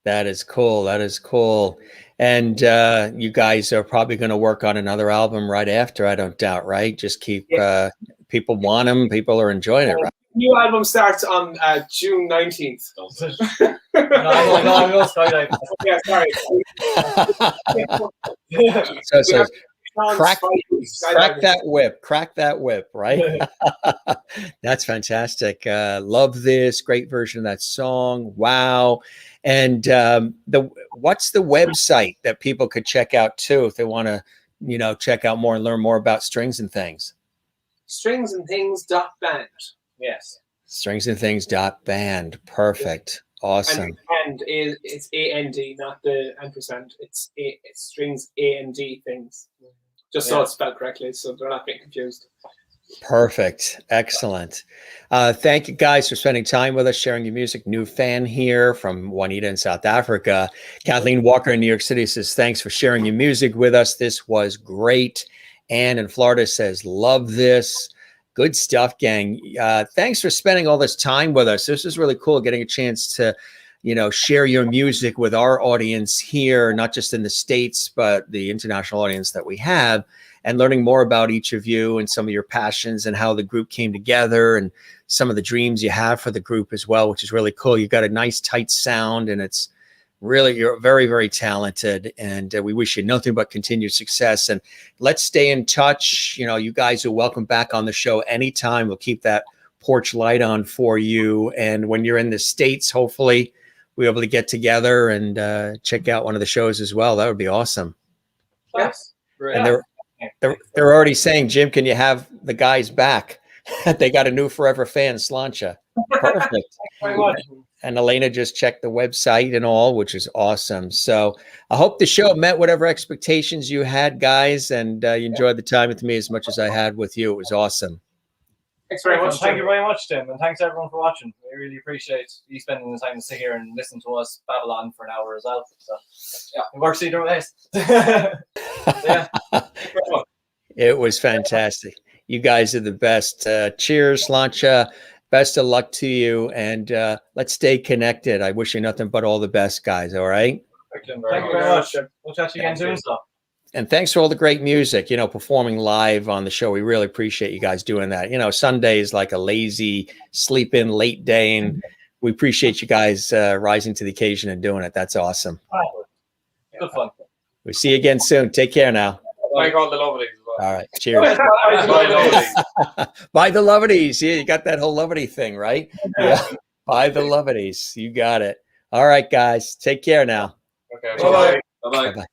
That is cool. That is cool. And you guys are probably going to work on another album right after, I don't doubt, right? Just keep people want them. People are enjoying it, right? New album starts on June 19th. I'm going skydive. Yeah, sorry. So crack Skydiving. that whip, right? That's fantastic. Love this great version of that song. Wow. And what's the website that people could check out too if they want to, check out more and learn more about Strings and Things? Stringsandthings.band. Yes. Stringsandthings.band. Perfect. Awesome. And it's AND, not the ampersand. It's strings AND things. Just so it's spelled correctly, so they're not getting confused. Perfect. Excellent. Thank you guys for spending time with us, sharing your music. New fan here from Juanita in South Africa. Kathleen Walker in New York City says, thanks for sharing your music with us. This was great. Ann in Florida says, love this. Good stuff, gang. Thanks for spending all this time with us. This is really cool, getting a chance to, share your music with our audience here, not just in the States, but the international audience that we have, and learning more about each of you and some of your passions and how the group came together and some of the dreams you have for the group as well, which is really cool. You've got a nice, tight sound, and it's really, you're very, very talented, and we wish you nothing but continued success. And let's stay in touch. You guys are welcome back on the show anytime. We'll keep that porch light on for you. And when you're in the States, hopefully we'll be able to get together and check out one of the shows as well. That would be awesome. Yes. And they're already saying, Jim, can you have the guys back? They got a new forever fan, Slancha. Perfect. Thank you very much. And Elena just checked the website and all, which is awesome. So I hope the show met whatever expectations you had, guys, and you enjoyed the time with me as much as I had with you. It was awesome. Thanks very much. Thank you very much, Tim, and thanks everyone for watching. We really appreciate you spending the time to sit here and listen to us babble on for an hour as well. So yeah, it works either way. Yeah. It was fantastic. You guys are the best. Cheers, Slancha. Best of luck to you, and let's stay connected. I wish you nothing but all the best, guys. All right. Thank you very much. We'll chat to you again soon. And thanks for all the great music, performing live on the show. We really appreciate you guys doing that. Sunday is like a lazy sleep in late day, and we appreciate you guys rising to the occasion and doing it. That's awesome. Good fun. We'll see you again soon. Take care now. Thank all the lovelies as well. All right. Cheers. Buy the lovelies. Yeah, you got that whole lovely thing, right? Yeah. Buy the lovelies. You got it. All right, guys. Take care now. Okay. Bye-bye. Bye-bye. Bye-bye.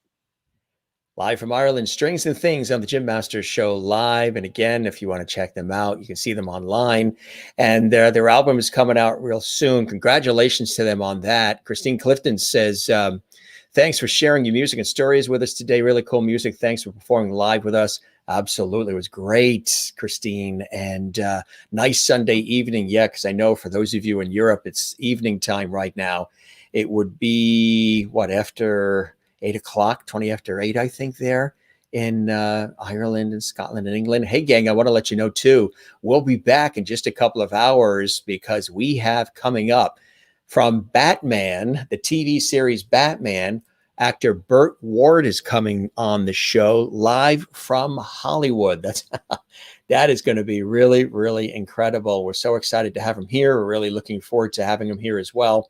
Live from Ireland, Strings and Things on the Jim Masters Show live. And again, if you want to check them out, you can see them online. And their album is coming out real soon. Congratulations to them on that. Christine Clifton says, thanks for sharing your music and stories with us today. Really cool music. Thanks for performing live with us. Absolutely. It was great, Christine. And nice Sunday evening. Yeah, because I know for those of you in Europe, it's evening time right now. It would be, after 8 o'clock, 20 after 8, I think, there in Ireland and Scotland and England. Hey, gang, I want to let you know, too, we'll be back in just a couple of hours because we have coming up from Batman, the TV series Batman, actor Burt Ward is coming on the show live from Hollywood. That is going to be really, really incredible. We're so excited to have him here. We're really looking forward to having him here as well.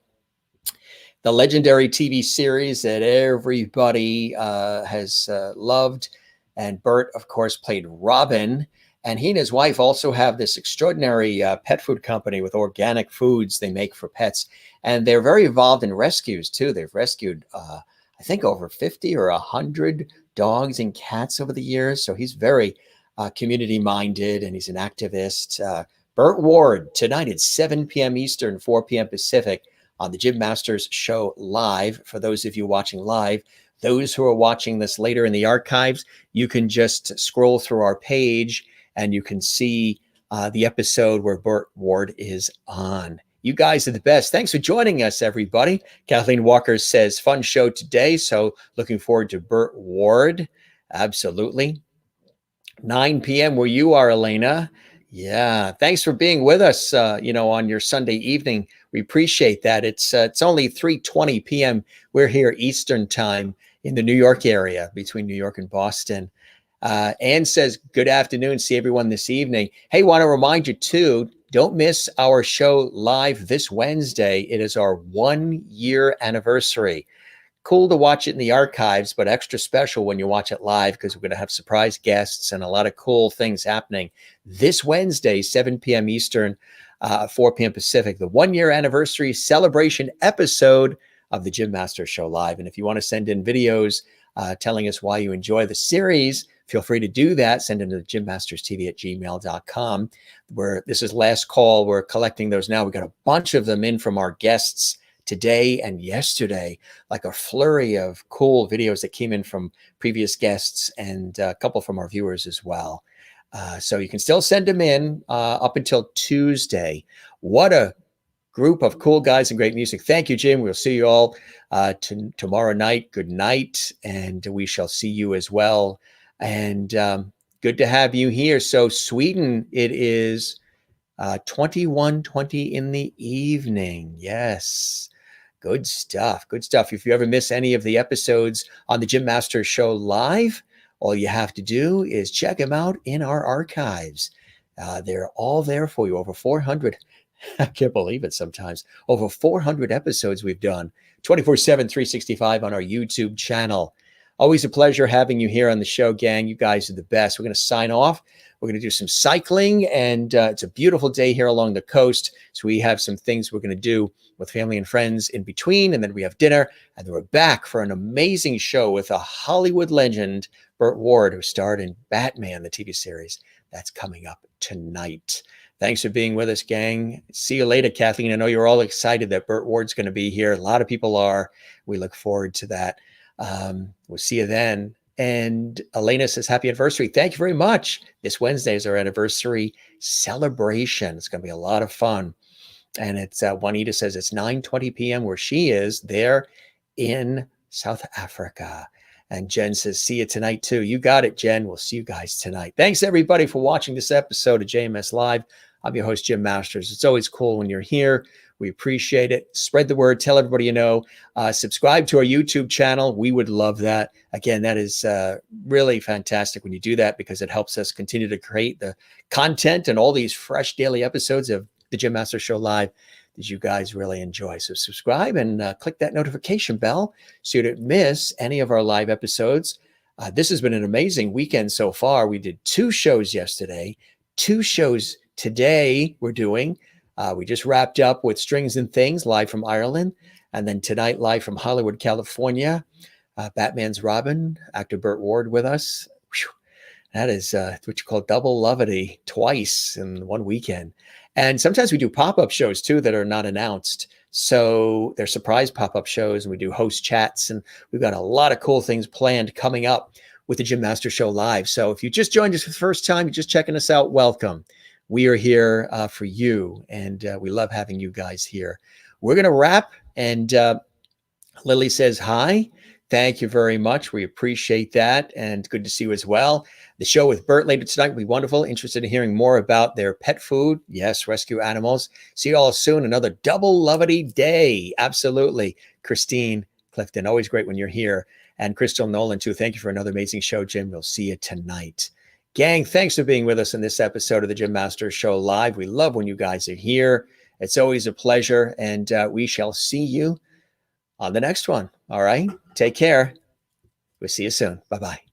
The legendary TV series that everybody has loved. And Bert, of course, played Robin. And he and his wife also have this extraordinary pet food company with organic foods they make for pets. And they're very involved in rescues, too. They've rescued, I think, over 50 or 100 dogs and cats over the years. So he's very community-minded, and he's an activist. Bert Ward, tonight at 7 p.m. Eastern, 4 p.m. Pacific, on the Jim Masters Show Live. For those of you watching live, those who are watching this later in the archives, you can just scroll through our page and you can see the episode where Bert Ward is on. You guys are the best. Thanks for joining us, everybody. Kathleen Walker says, fun show today. So looking forward to Bert Ward. Absolutely. 9 p.m. where you are, Elena. Yeah. Thanks for being with us, on your Sunday evening. We appreciate that. It's only 3:20 p.m. We're here Eastern time in the New York area, between New York and Boston. Ann says, good afternoon. See everyone this evening. Hey, want to remind you too, don't miss our show live this Wednesday. It is our 1-year anniversary. Cool to watch it in the archives, but extra special when you watch it live, because we're going to have surprise guests and a lot of cool things happening this Wednesday, 7 p.m. Eastern, 4 p.m. Pacific, the 1-year anniversary celebration episode of the Jim Masters Show Live. And if you want to send in videos telling us why you enjoy the series, feel free to do that. Send them to jimmasterstv@gmail.com. Where this is last call. We're collecting those now. We got a bunch of them in from our guests today and yesterday, like a flurry of cool videos that came in from previous guests and a couple from our viewers as well. So you can still send them in up until Tuesday. What a group of cool guys and great music. Thank you, Jim. We'll see you all tomorrow night. Good night. And we shall see you as well. And good to have you here. So Sweden, it is 21:20 in the evening. Yes. Good stuff. Good stuff. If you ever miss any of the episodes on the Jim Masters Show Live, all you have to do is check them out in our archives. They're all there for you. Over 400. I can't believe it sometimes. Over 400 episodes we've done, 24/7, 365 on our YouTube channel. Always a pleasure having you here on the show, gang. You guys are the best. We're going to sign off. We're going to do some cycling, and it's a beautiful day here along the coast. So we have some things we're going to do with family and friends in between, and then we have dinner, and then we're back for an amazing show with a Hollywood legend, Bert Ward, who starred in Batman, the TV series. That's coming up tonight. Thanks for being with us, gang. See you later, Kathleen. I know you're all excited that Bert Ward's going to be here. A lot of people are. We look forward to that. We'll see you then. And Elena says, happy anniversary. Thank you very much. This Wednesday is our anniversary celebration. It's going to be a lot of fun. And it's Juanita says it's 9:20 p.m. where she is there in South Africa. And Jen says, see you tonight too. You got it, Jen. We'll see you guys tonight. Thanks everybody for watching this episode of JMS Live. I'm your host, Jim Masters. It's always cool when you're here. We appreciate it. Spread the word. Tell everybody you know. Subscribe to our YouTube channel. We would love that. Again, that is really fantastic when you do that, because it helps us continue to create the content and all these fresh daily episodes of the Jim Masters Show Live that you guys really enjoy. So subscribe and click that notification bell so you don't miss any of our live episodes. This has been an amazing weekend so far. We did 2 shows yesterday, 2 shows today we're doing. We just wrapped up with Strings and Things live from Ireland. And then tonight, live from Hollywood, California, Batman's Robin, actor Bert Ward with us. Whew. That is what you call double levity, twice in one weekend. And sometimes we do pop-up shows too that are not announced. So they're surprise pop-up shows, and we do host chats, and we've got a lot of cool things planned coming up with the Jim Masters Show Live. So if you just joined us for the first time, you're just checking us out, welcome. We are here for you, and we love having you guys here. We're going to wrap, and Lily says hi. Thank you very much. We appreciate that, and good to see you as well. The show with Bert later tonight will be wonderful. Interested in hearing more about their pet food. Yes, rescue animals. See you all soon. Another double levity day. Absolutely. Christine Clifton, always great when you're here. And Crystal Nolan, too. Thank you for another amazing show, Jim. We'll see you tonight. Gang, thanks for being with us in this episode of the Jim Masters Show Live. We love when you guys are here. It's always a pleasure, and we shall see you on the next one. All right? Take care. We'll see you soon. Bye-bye.